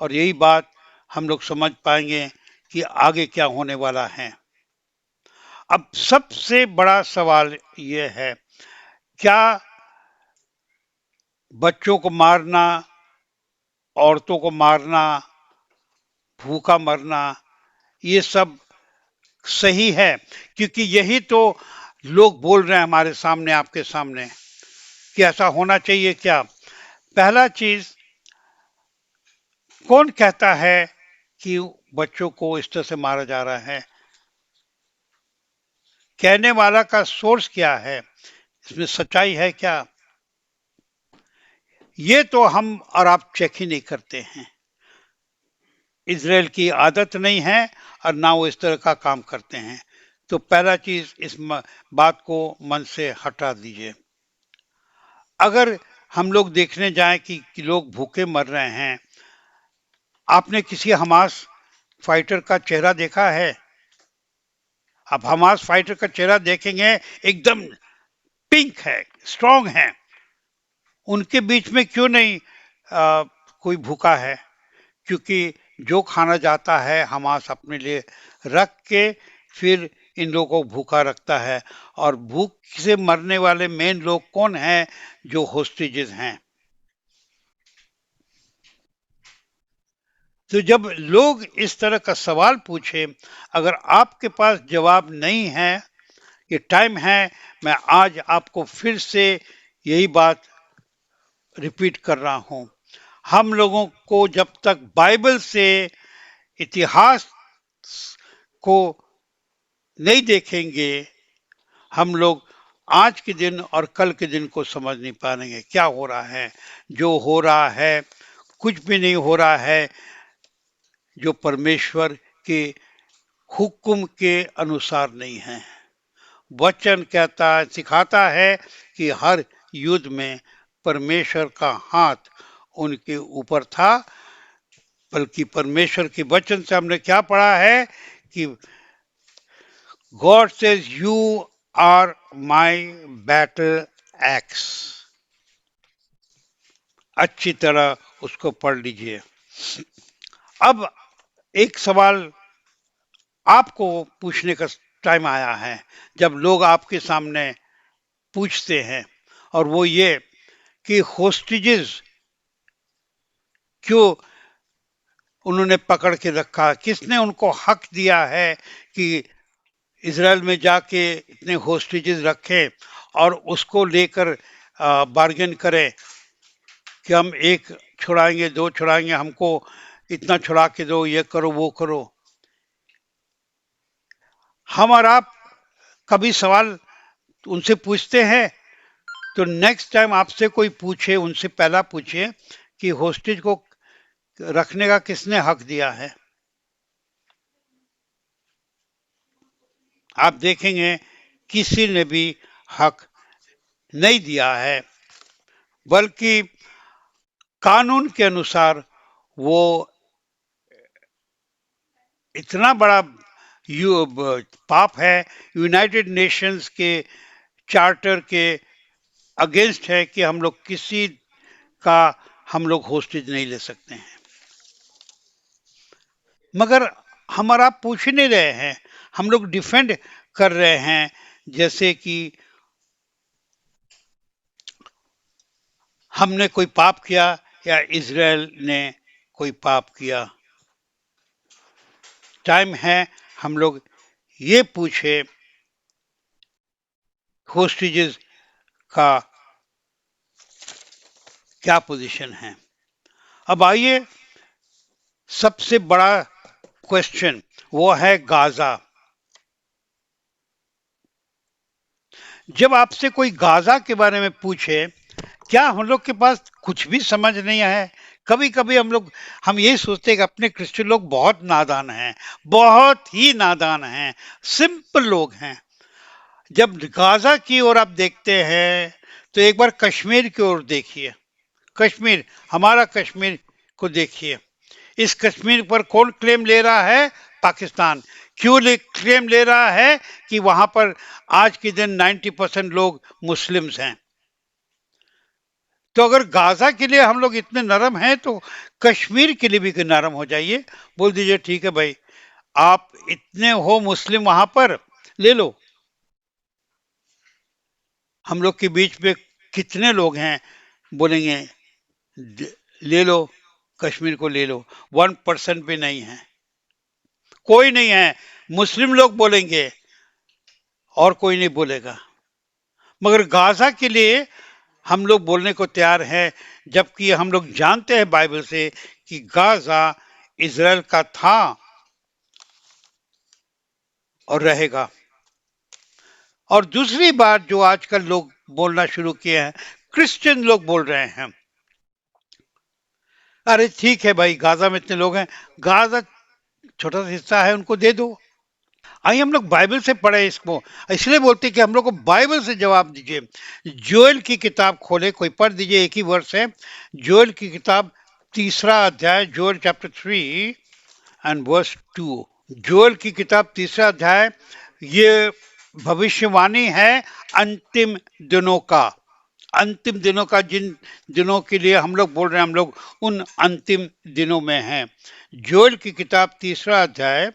और यही बात हम लोग समझ पाएंगे कि आगे क्या होने वाला है। अब सबसे बड़ा सवाल यह है, क्या बच्चों को मारना, औरतों को मारना, भूखा मरना, ये सब सही है? क्योंकि यही तो लोग बोल रहे हैं हमारे सामने, आपके सामने, कि ऐसा होना चाहिए क्या? पहला चीज, कौन कहता है कि बच्चों को इस तरह से मारा जा रहा है? कहने वाला का सोर्स क्या है? इसमें सच्चाई है क्या? ये तो हम और आप चेक ही नहीं करते हैं। इज़राइल की आदत नहीं है और ना वो इस तरह का काम करते हैं। तो पहला चीज, इस बात को मन से हटा दीजिए। अगर हम लोग देखने जाएं कि लोग भूखे मर रहे हैं, आपने किसी हमास फाइटर का चेहरा देखा है? आप हमास फाइटर का चेहरा देखेंगे, एकदम पिंक है, स्ट्रांग है। उनके बीच में क्यों नहीं कोई भूखा है? क्योंकि जो खाना जाता है हमास अपने लिए रख के फिर इन लोगों को भूखा रखता है। और भूख से मरने वाले मेन लोग कौन हैं? जो होस्टेजेस हैं। तो जब लोग इस तरह का सवाल पूछे, अगर आपके पास जवाब नहीं है, ये टाइम है, मैं आज आपको फिर से यही बात रिपीट कर रहा हूं, हम लोगों को जब तक बाइबल से इतिहास को नहीं देखेंगे, हम लोग आज के दिन और कल के दिन को समझ नहीं पाएंगे क्या हो रहा है। जो हो रहा है कुछ भी नहीं हो रहा है जो परमेश्वर के हुक्म के अनुसार नहीं है। वचन कहता है, सिखाता है कि हर युद्ध में परमेश्वर का हाथ उनके ऊपर था। बल्कि परमेश्वर के वचन से हमने क्या पढ़ा है कि God says you are my battle axe. अच्छी तरह उसको पढ़ लीजिए। अब एक सवाल आपको पूछने का टाइम आया है, जब लोग आपके सामने पूछते हैं, और वो ये कि होस्टेजेस क्यों उन्होंने पकड़ के रखा, किसने उनको हक दिया है कि इजराइल में जाके इतने होस्टेजेस रखें और उसको लेकर बार्गेन करें कि हम एक छुड़ाएंगे, दो छुड़ाएंगे, हमको इतना छुड़ा के दो, ये करो वो करो। हम और आप कभी सवाल उनसे पूछते हैं? तो नेक्स्ट टाइम आपसे कोई पूछे, उनसे पहला पूछिए कि होस्टेज को रखने का किसने हक दिया है। आप देखेंगे किसी ने भी हक नहीं दिया है, बल्कि कानून के अनुसार वो इतना बड़ा पाप है, यूनाइटेड नेशंस के चार्टर के अगेंस्ट है कि हम लोग किसी का हम लोग होस्टेज नहीं ले सकते हैं। मगर हमारा पूछ नहीं रहे हैं, हम लोग डिफेंड कर रहे हैं जैसे कि हमने कोई पाप किया या इजराइल ने कोई पाप किया। टाइम है हम लोग ये पूछे होस्टेजेस का क्या पोजीशन है। अब आइए, सबसे बड़ा क्वेश्चन वो है गाजा। जब आपसे कोई गाजा के बारे में पूछे, क्या हम लोग के पास कुछ भी समझ नहीं है? कभी कभी हम यही सोचते हैं कि अपने क्रिश्चियन लोग बहुत नादान हैं, बहुत ही नादान हैं, सिंपल लोग हैं। जब गाजा की ओर आप देखते हैं तो एक बार कश्मीर की ओर देखिए। कश्मीर, हमारा कश्मीर को देखिए। इस कश्मीर पर कौन क्लेम ले रहा है? पाकिस्तान। क्यों क्लेम ले रहा है? कि वहां पर आज के दिन 90% लोग मुस्लिम्स हैं। तो अगर गाजा के लिए हम लोग इतने नरम हैं तो कश्मीर के लिए भी नरम हो जाइए, बोल दीजिए ठीक है भाई, आप इतने हो मुस्लिम वहां पर, ले लो। हम लोग के बीच में कितने लोग हैं बोलेंगे ले लो, कश्मीर को ले लो। 1% भी नहीं है, कोई नहीं है। मुस्लिम लोग बोलेंगे और कोई नहीं बोलेगा। मगर गाजा के लिए हम लोग बोलने को तैयार हैं, जबकि हम लोग जानते हैं बाइबल से कि गाजा इजराइल का था और रहेगा। और दूसरी बात जो आजकल लोग बोलना शुरू किए हैं, क्रिश्चियन लोग बोल रहे हैं, अरे ठीक है भाई, गाजा में इतने लोग हैं, गाजा छोटा सा हिस्सा है, उनको दे दो। आइए हम लोग बाइबल से पढ़े इसको। इसलिए बोलते कि हम लोग को बाइबल से जवाब दीजिए। जोएल की किताब खोले, कोई पढ़ दीजिए, एक ही वर्ष है। जोएल की किताब 3 अध्याय, Joel chapter 3 and verse 2। Joel की किताब 3 अध्याय, ये भविष्यवाणी है अंतिम दिनों का। अंतिम दिनों का, जिन दिनों के लिए हम लोग बोल रहे हैं, हम लोग उन अंतिम दिनों में हैं। जोएल की किताब 3 अध्याय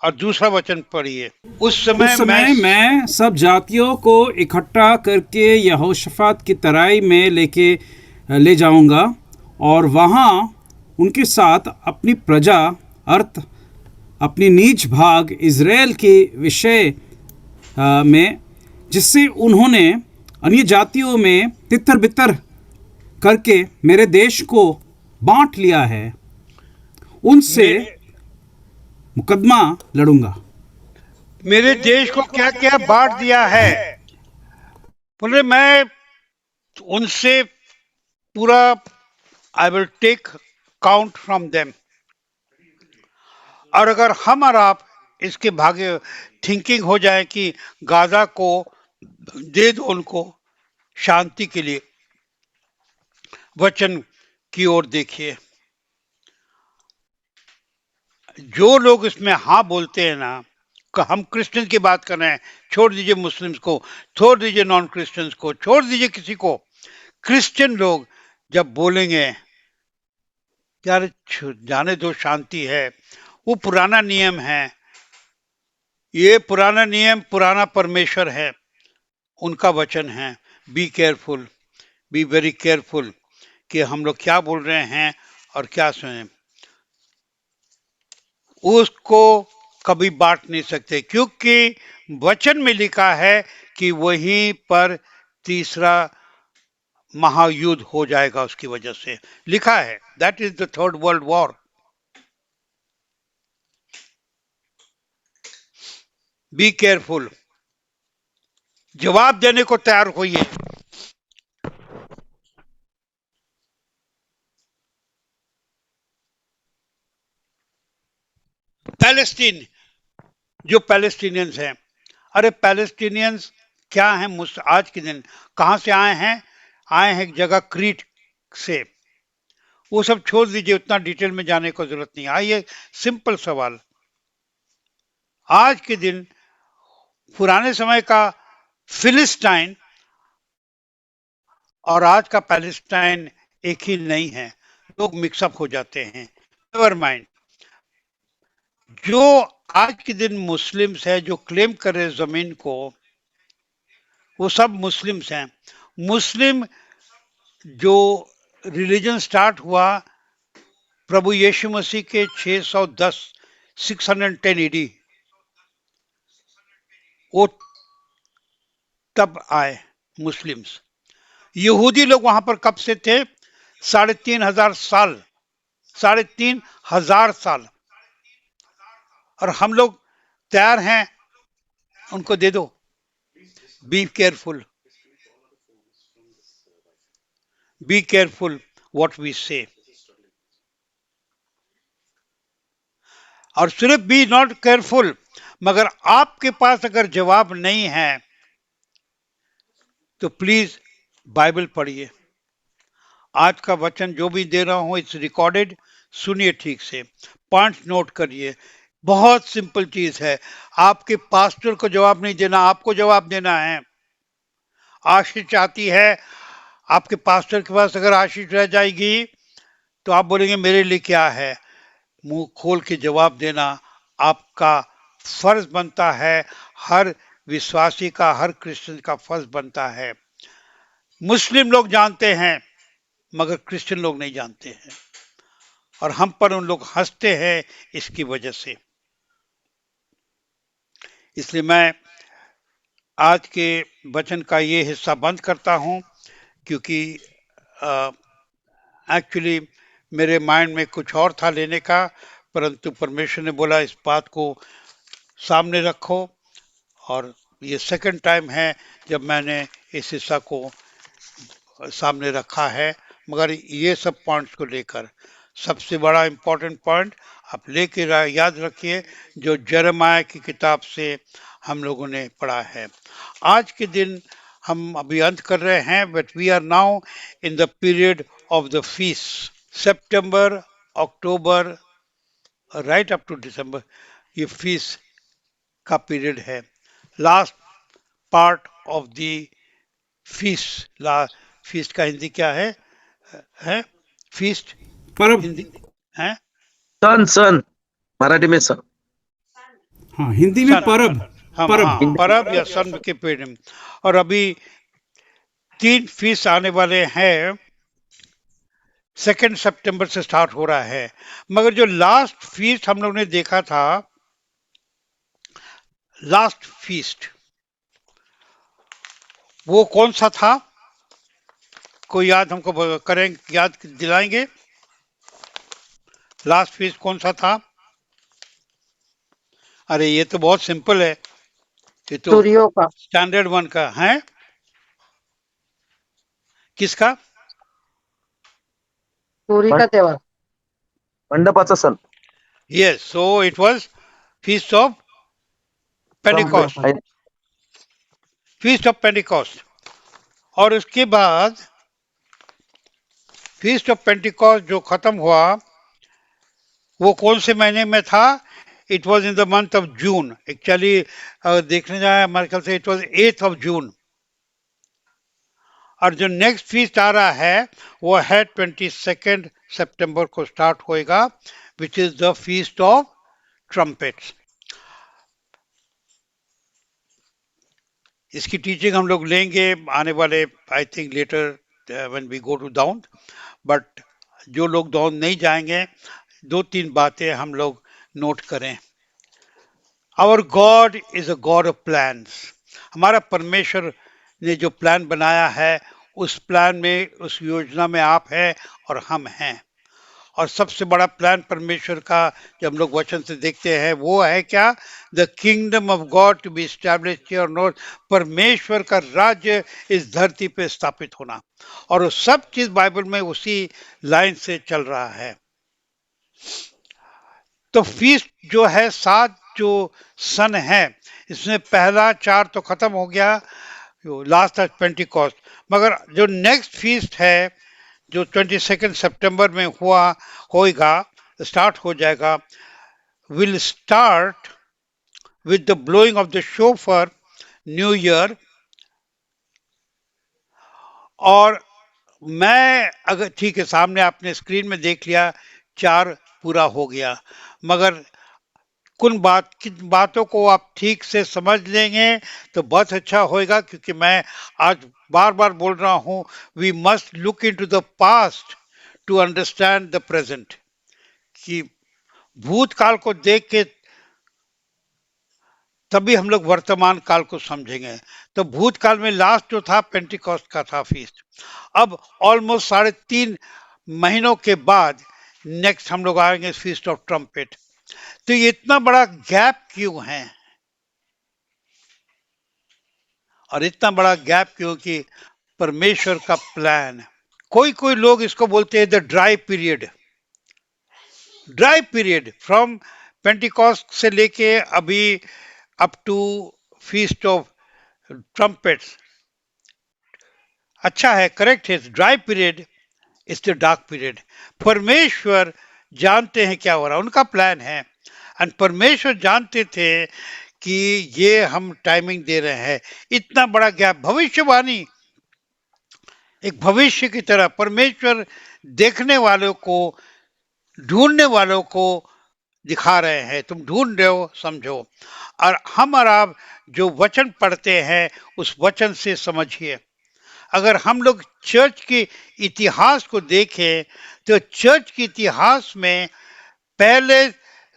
और दूसरा वचन पढ़िए। उस समय मैं सब जातियों को इकट्ठा करके यहोशाफात की तराई में ले जाऊंगा और वहां उनके साथ अपनी प्रजा अर्थ अपनी नीच भाग इज़राइल के विषय में, जिससे उन्होंने अन्य जातियों में तितर बितर करके मेरे देश को बांट लिया है, उनसे मुकदमा लड़ूंगा। मेरे देश को क्या क्या बांट दिया है? बोले मैं उनसे पूरा I will take count from them. और अगर हम और आप इसके भागे थिंकिंग हो जाए कि गाजा को दे दो उनको शांति के लिए, वचन की ओर देखिए। जो लोग इसमें हाँ बोलते हैं ना, हम क्रिश्चियन की बात कर रहे हैं, छोड़ दीजिए मुस्लिम्स को, छोड़ दीजिए नॉन क्रिश्चियंस को, छोड़ दीजिए किसी को, क्रिश्चियन लोग जब बोलेंगे यार जाने दो शांति है, वो पुराना नियम है, ये पुराना नियम पुराना परमेश्वर है, उनका वचन है, B careful, be very careful कि हम लोग क्या बोल रहे हैं और क्या सुने, उसको कभी बांट नहीं सकते, क्योंकि वचन में लिखा है कि वहीं पर तीसरा महायुद्ध हो जाएगा, उसकी वजह से लिखा है, that is the third world war. Be careful, जवाब देने को तैयार होइए। पैलेस्टीन, जो पैलेस्टीनियंस हैं, अरे पैलेस्टीनियंस क्या है, आज के दिन कहां से आए हैं? आए हैं एक जगह क्रीट से। वो सब छोड़ दीजिए, उतना डिटेल में जाने को जरूरत नहीं। आइए सिंपल सवाल, आज के दिन पुराने समय का फिलिस्टाइन और आज का पैलेस्टाइन एक ही नहीं है, लोग मिक्सअप हो जाते हैं। नेवर माइंड, जो आज के दिन मुस्लिम्स है जो क्लेम कर रहे जमीन को, वो सब मुस्लिम्स हैं। मुस्लिम जो रिलीजन स्टार्ट हुआ प्रभु यीशु मसीह के 610 610 एडी, वो तब आए मुस्लिम्स। यहूदी लोग वहां पर कब से थे? 3,500 साल, 3,500 साल। और हम लोग तैयार हैं उनको दे दो। Be careful, be careful what we say. और सिर्फ बी नॉट केयरफुल, मगर आपके पास अगर जवाब नहीं है तो प्लीज बाइबल पढ़िए। आज का वचन जो भी दे रहा हूं इट्स रिकॉर्डेड, सुनिए ठीक से, पॉइंट्स नोट करिए। बहुत सिंपल चीज है, आपके पास्टर को जवाब नहीं देना, आपको जवाब देना है। आशीष आती है, आपके पास्टर के पास अगर आशीष रह जाएगी तो आप बोलेंगे मेरे लिए क्या है। मुंह खोल के जवाब देना आपका फर्ज बनता है, हर विश्वासी का, हर क्रिश्चियन का फर्ज बनता है। मुस्लिम लोग जानते हैं मगर क्रिश्चियन लोग नहीं जानते हैं, और हम पर उन लोग हंसते हैं इसकी वजह से। इसलिए मैं आज के वचन का ये हिस्सा बंद करता हूं, क्योंकि एक्चुअली मेरे माइंड में कुछ और था लेने का, परंतु परमेश्वर ने बोला इस बात को सामने रखो। और ये सेकंड टाइम है जब मैंने इस हिस्सा को सामने रखा है, मगर ये सब पॉइंट्स को लेकर सबसे बड़ा इंपॉर्टेंट पॉइंट आप लेके याद रखिए, जो यिर्मयाह की किताब से हम लोगों ने पढ़ा है। आज के दिन हम अभी अंत कर रहे हैं, but we are now in the period of the feast. September, October, right up to December, ये फीस्ट का पीरियड है। Last part of the feast, feast का हिंदी क्या है फीस्ट परब। हिंदी है सन मराठी में सन। हाँ, हिंदी में सन, परब। हाँ परब। हाँ, परब या सन के पीरियड में। और अभी 3 फीस्ट आने वाले हैं, 2 सितंबर से स्टार्ट हो रहा है। मगर जो लास्ट फीस्ट हम लोग ने देखा था, लास्ट फीस्ट वो कौन सा था? कोई याद हमको करें, याद दिलाएंगे? लास्ट फीस्ट कौन सा था? अरे ये तो बहुत सिंपल है, ये तो सूर्यों का स्टैंडर्ड वन का है। किसका? सूर्य का त्योहार। मंडपाचा सण. Yes, so it was feast of Pentecost, trumpet. Feast of Pentecost. और उसके बाद फीस्ट ऑफ पेंटिकॉस्ट जो खत्म हुआ वो कौन से महीने में था? It was in the month of June. Actually देखने जाए हमारे ख्याल से it was 8th of June. और जो नेक्स्ट फीस्ट आ रहा है वो है 22 सितंबर को स्टार्ट होएगा, which is the feast of trumpets. इसकी टीचिंग हम लोग लेंगे आने वाले, I think later when we go to down. But जो लोग दाउन नहीं जाएंगे, दो तीन बातें हम लोग नोट करें। Our God is a God of plans. हमारा परमेश्वर ने जो प्लान बनाया है उस प्लान में, उस योजना में आप हैं और हम हैं। और सबसे बड़ा प्लान परमेश्वर का जब हम लोग वचन से देखते हैं वो है क्या? The kingdom of God to be established here on earth. परमेश्वर का राज्य इस धरती पे स्थापित होना। और वो सब चीज बाइबल में उसी लाइन से चल रहा है। तो फीस्ट जो है, 7 जो सन है, इसमें पहला 4 तो खत्म हो गया, लास्ट है पेंटिकॉस्ट। मगर जो नेक्स्ट फीस्ट है जो 22 सितंबर में होएगा, स्टार्ट हो जाएगा, will start with the blowing of the chauffeur, new year. और मैं अगर ठीक है, सामने आपने स्क्रीन में देख लिया 4 पूरा हो गया, मगर किन बातों को आप ठीक से समझ लेंगे तो बहुत अच्छा होएगा। क्योंकि मैं आज बार बार बोल रहा हूं, we must look into the past to understand the present. कि भूतकाल को देख के तभी हम लोग वर्तमान काल को समझेंगे। तो भूतकाल में लास्ट जो था पेंटिकॉस्ट का था फीस्ट। अब ऑलमोस्ट 3.5 महीनों के बाद नेक्स्ट हम लोग आएंगे फीस्ट ऑफ ट्रम्पेट। तो ये इतना बड़ा गैप क्यों है? और इतना बड़ा गैप क्यों? कि परमेश्वर का प्लान। कोई लोग इसको बोलते हैं the dry period. Dry period from Pentecost से लेके अभी up to feast of trumpets. अच्छा है, करेक्ट है। Dry period is the dark period. परमेश्वर जानते हैं क्या हो रहा है, उनका प्लान है। एंड परमेश्वर जानते थे कि ये हम टाइमिंग दे रहे हैं। इतना बड़ा गैप, भविष्यवाणी एक भविष्य की तरह परमेश्वर देखने वालों को, ढूंढने वालों को दिखा रहे हैं। तुम ढूंढ रहे हो, समझो। और हम और आप जो वचन पढ़ते हैं उस वचन से समझिए। अगर हम लोग चर्च के इतिहास को देखें तो चर्च के इतिहास में पहले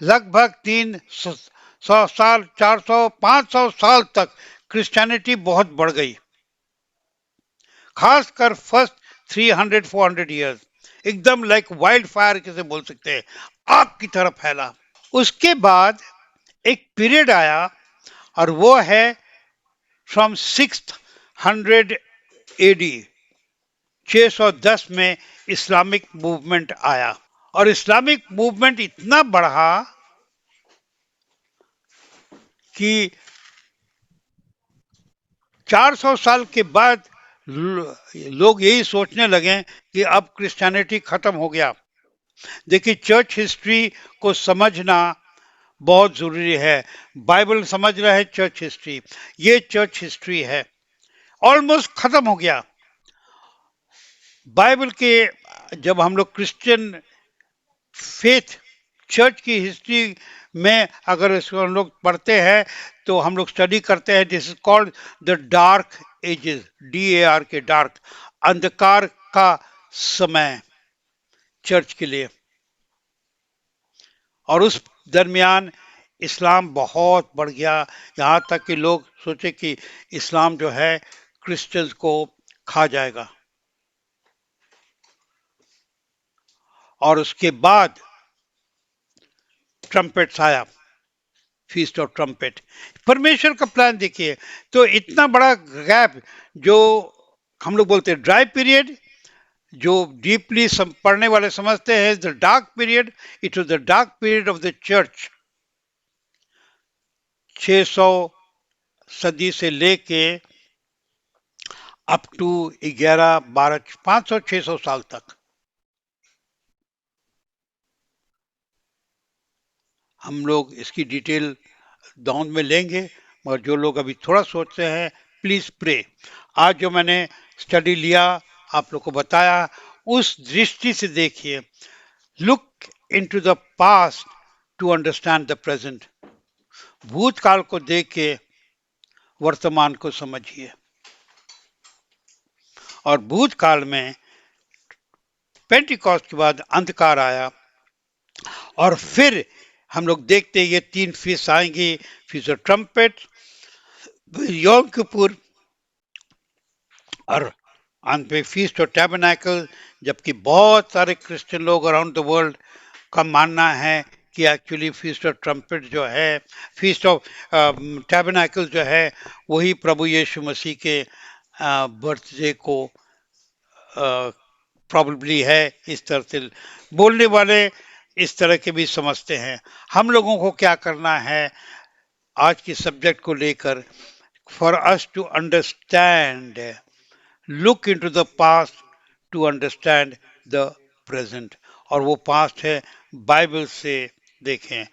लगभग 300 साल, 400, 500 साल तक क्रिश्चियनिटी बहुत बढ़ गई। खासकर फर्स्ट 300-400 ईयर्स एकदम लाइक वाइल्ड फायर कैसे बोल सकते हैं, आग की तरह फैला। उसके बाद एक पीरियड आया और वो है फ्रॉम 600 एडी, 610 में इस्लामिक मूवमेंट आया। और इस्लामिक मूवमेंट इतना बढ़ा कि 400 साल के बाद लोग यही सोचने लगे कि अब क्रिश्चियनिटी खत्म हो गया। देखिए, चर्च हिस्ट्री को समझना बहुत जरूरी है। बाइबल समझ रहा है चर्च हिस्ट्री, ये चर्च हिस्ट्री है। ऑलमोस्ट खत्म हो गया। बाइबल के जब हम लोग क्रिश्चियन फेथ चर्च की हिस्ट्री में अगर इसको हम लोग पढ़ते हैं तो हम लोग स्टडी करते हैं, this is called the dark ages, DAR के डार्क, अंधकार का समय चर्च के लिए। और उस दरमियान इस्लाम बहुत बढ़ गया, यहाँ तक कि लोग सोचे कि इस्लाम जो है क्रिश्चियंस को खा जाएगा। और उसके बाद ट्रम्पेट्स आया, फीस्ट ऑफ ट्रम्पेट। परमेश्वर का प्लान देखिए। तो इतना बड़ा गैप जो हम लोग बोलते हैं ड्राई पीरियड, जो डीपली पढ़ने वाले समझते हैं the dark period. It was the dark period of the church, 600 सदी से लेके अप टू 11 12 500 600 साल तक। हम लोग इसकी डिटेल दाउन में लेंगे, मगर जो लोग अभी थोड़ा सोचते हैं प्लीज प्रे। आज जो मैंने स्टडी लिया, आप लोग को बताया, उस दृष्टि से देखिए। Look into the past to understand the present. भूतकाल को देख के वर्तमान को समझिए। और भूतकाल में पेंटिकॉस्ट के बाद अंधकार आया, और फिर हम लोग देखते हैं ये 3 फीस आएंगी, फीस ऑफ ट्रम्पेट, यौम किपुर, और अंत में फीस्ट ऑफ टैबरनेकल। जबकि बहुत सारे क्रिश्चियन लोग अराउंड द वर्ल्ड का मानना है कि एक्चुअली फीस्ट ऑफ ट्रम्पेट जो है, फीस्ट ऑफ टैबरनेकल जो है, वही प्रभु यीशु मसीह के बर्थडे को प्रॉबेबली है। इस तरह से बोलने वाले इस तरह के भी समझते हैं। हम लोगों को क्या करना है आज की सब्जेक्ट को लेकर? For us to understand, look into the past to understand the present. और वो पास्ट है बाइबल से देखें।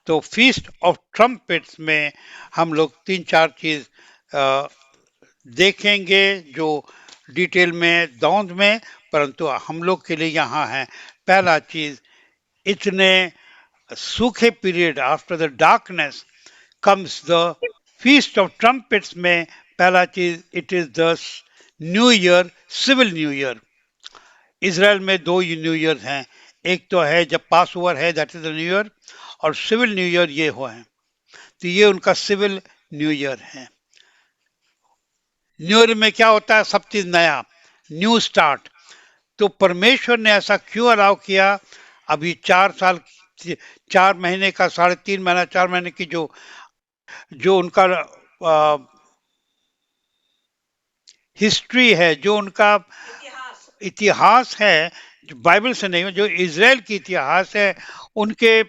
तो फीस्ट ऑफ ट्रम्पेट्स में हम लोग 3-4 चीज देखेंगे जो डिटेल में दाउन में, परंतु हम लोग के लिए यहाँ है। पहला चीज, इतने सूखे period after the darkness comes the feast of trumpets में पहला चीज, it is the new year, civil new year. Israel में 2 न्यू ईयर हैं। एक तो है जब पास ओवर है, that is the new year, और सिविल न्यू ईयर ये हुआ है। तो ये उनका सिविल न्यू ईयर है। न्यू ईयर में क्या होता है? सब चीज नया, न्यू स्टार्ट। तो परमेश्वर ने ऐसा क्यों अलाउ किया? अभी 4 साल, 4 महीने का, 3.5 महीना, 4 महीने की जो उनका हिस्ट्री है, जो उनका इतिहास है, जो बाइबल से नहीं, जो इजराइल की इतिहास है, उनके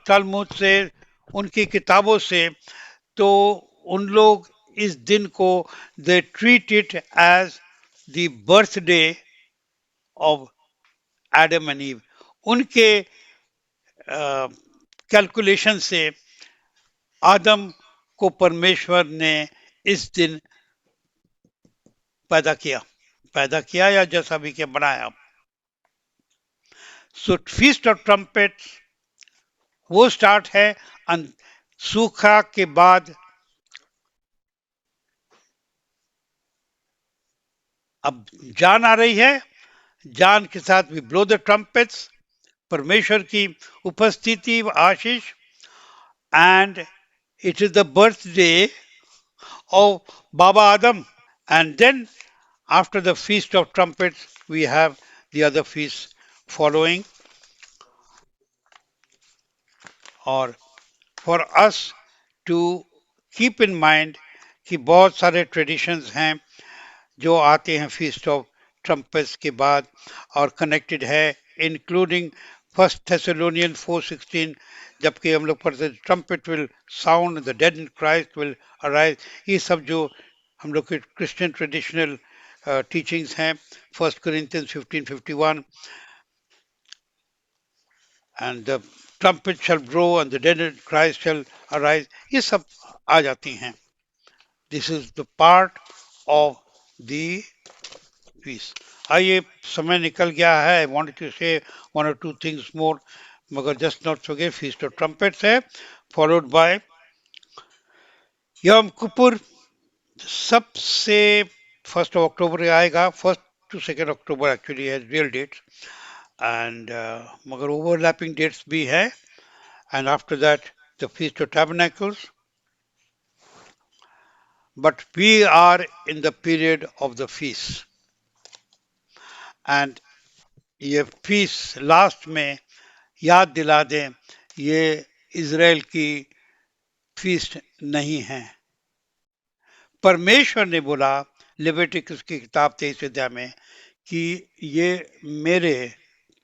तलमुद से, उनकी किताबों से, तो उन लोग इस दिन को they treat it as the birthday of Adam and Eve. उनके कैलकुलेशन से आदम को परमेश्वर ने इस दिन पैदा किया या जैसा भी के बनाया। सो फीस्ट ऑफ ट्रम्पेट वो स्टार्ट है सूखा के बाद। अब जान आ रही है, जान के साथ भी ब्लो द ट्रम्पेट्स, परमेश्वर की उपस्थिति, आशीष, and it is the birthday of Baba Adam. And then after the feast of trumpets we have the other feasts following, or for us to keep in mind कि बहुत सारे ट्रेडिशंस हैं जो आते हैं फीस्ट ऑफ ट्रम्पेट्स के बाद और कनेक्टेड है, इंक्लूडिंग 1 Thessalonians 4:16, जबकि हम लोग पढ़ते trumpet will sound, the dead in Christ will arise. ये सब जो हम लोग के क्रिश्चियन ट्रेडिशनल टीचिंग्स हैं। 1 Corinthians 15:51, and the trumpet shall blow and the dead in Christ shall arise, ये सब आ जाती हैं। This is the part of the feast. आइए, समय निकल गया है। I wanted to say 1 or 2 things more, मगर just not forget feast of trumpets है, followed by यम किपुर। सबसे 1 अक्टूबर आएगा, 1 to 2 अक्टूबर एक्चुअली है रियल डेट, एंड मगर ओवरलैपिंग डेट्स भी है। And after that the feast of tabernacles, but we are in the period of the feast. And ये फीस्ट लास्ट में याद दिला दें, ये इजराइल की फीस्ट नहीं है। परमेश्वर ने बोला लेविटिकस की किताब 23 अध्याय में कि ये मेरे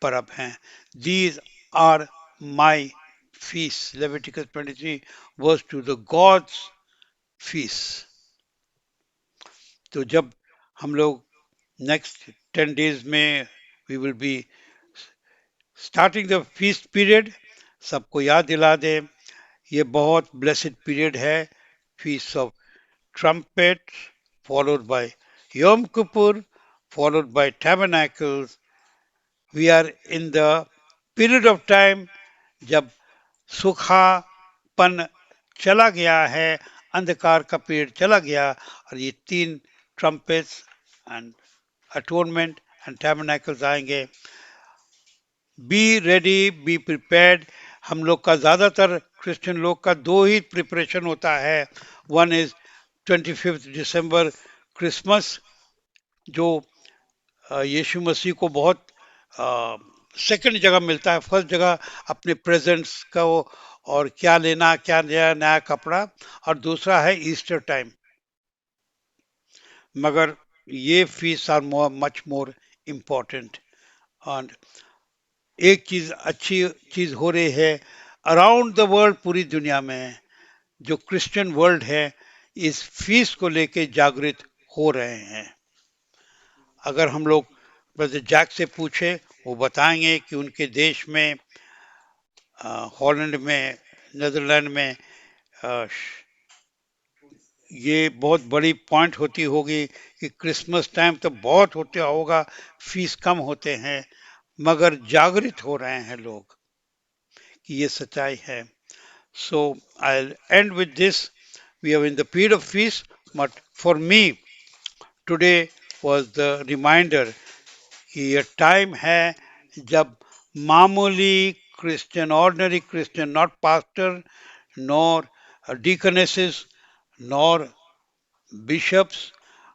पर्व हैं, these are my feasts. Leviticus 23 verse two the God's feasts. तो जब हम लोग नेक्स्ट 10 डेज में we will be starting the feast period, सबको याद दिला दे ये बहुत ब्लेसिड पीरियड है, feast of trumpet followed by Yom Kippur followed by tabernacles. We are in the period of time जब सूखापन चला गया है, अंधकार का पीरियड चला गया, और ये 3 ट्रम्पेट्स एंड अटोनमेंट एंड टैबरनेकल्स आएंगे। Be ready, be prepared. हम लोग का ज़्यादातर क्रिश्चियन लोग का 2 ही प्रिपरेशन होता है। वन इज 25 दिसंबर क्रिसमस, जो यीशु मसीह को बहुत सेकंड जगह मिलता है, फर्स्ट जगह अपने प्रेजेंट्स का और क्या लेना, क्या नया कपड़ा, और दूसरा है ईस्टर टाइम। मगर ये feasts are much more important. और एक चीज अच्छी चीज हो रही है अराउंड द वर्ल्ड, पूरी दुनिया में जो क्रिश्चियन वर्ल्ड है इस फीस को लेके जागृत हो रहे हैं। अगर हम लोग ब्रदर जैक से पूछे, वो बताएंगे कि उनके देश में हॉलैंड में, नीदरलैंड में ये बहुत बड़ी पॉइंट होती होगी कि क्रिसमस टाइम तो बहुत होता होगा, फीस कम होते हैं, मगर जागृत हो रहे हैं लोग कि ये सच्चाई है। So I end with this, we are in the period of feasts, but for me today was the reminder कि ये टाइम है जब मामूली Christian, ordinary Christian, not pastor nor deaconesses nor bishops,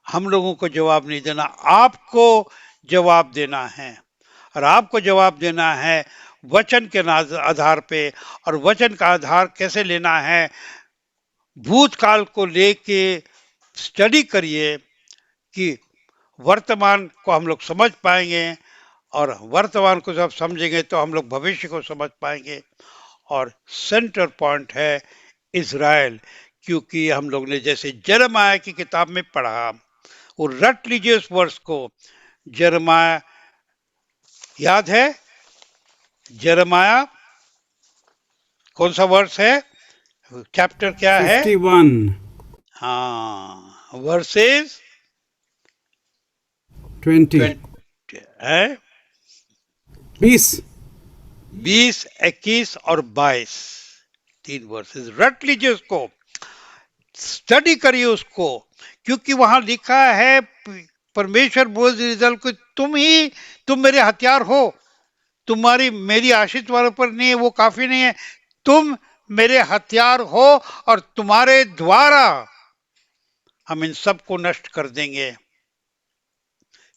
हम लोगों को जवाब नहीं देना, आपको जवाब देना है। और आपको जवाब देना है वचन के आधार पे। और वचन का आधार कैसे लेना है? भूतकाल को लेके स्टडी करिए कि वर्तमान को हम लोग समझ पाएंगे, और वर्तमान को जब समझेंगे तो हम लोग भविष्य को समझ पाएंगे। और सेंटर पॉइंट है इज़राइल, क्योंकि हम लोग ने जैसे यिर्मयाह की किताब में पढ़ा, वो रट लीजिए उस वर्ष को। यिर्मयाह याद है? यिर्मयाह कौन सा वर्ष है, चैप्टर क्या है? 51 हाँ, वर्सेस 20 है 20 20, 21 और 22, 3 वर्सेस। रट लीजिए उसको, स्टडी करिए उसको, क्योंकि वहां लिखा है परमेश्वर बोल इज़राइल को, तुम मेरे हथियार हो, तुम्हारी मेरी आशीष वालों पर नहीं है वो काफी नहीं है, तुम मेरे हथियार हो, और तुम्हारे द्वारा हम इन सब को नष्ट कर देंगे।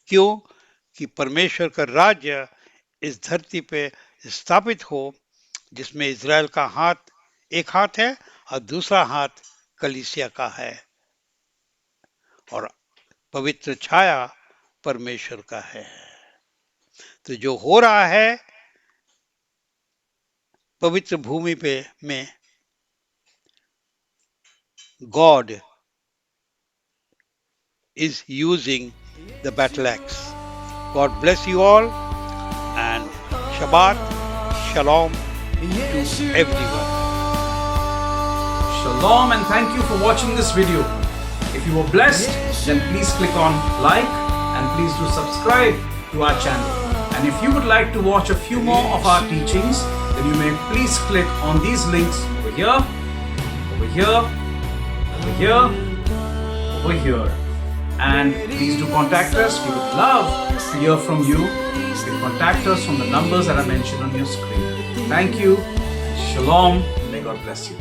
क्यों? कि परमेश्वर का राज्य इस धरती पे स्थापित हो, जिसमें इज़राइल का हाथ, एक हाथ है और दूसरा हाथ कलीसिया का है, और पवित्र छाया परमेश्वर का है। तो जो हो रहा है पवित्र भूमि पे में, God is using the battle axe. God bless you all, and Shabbat Shalom to everyone. Shalom, and thank you for watching this video. If you were blessed, then please click on like and please do subscribe to our channel. And if you would like to watch a few more of our teachings, then you may please click on these links over here, over here, over here, over here. And please do contact us. We would love to hear from you. You can contact us from the numbers that are mentioned on your screen. Thank you. Shalom. May God bless you.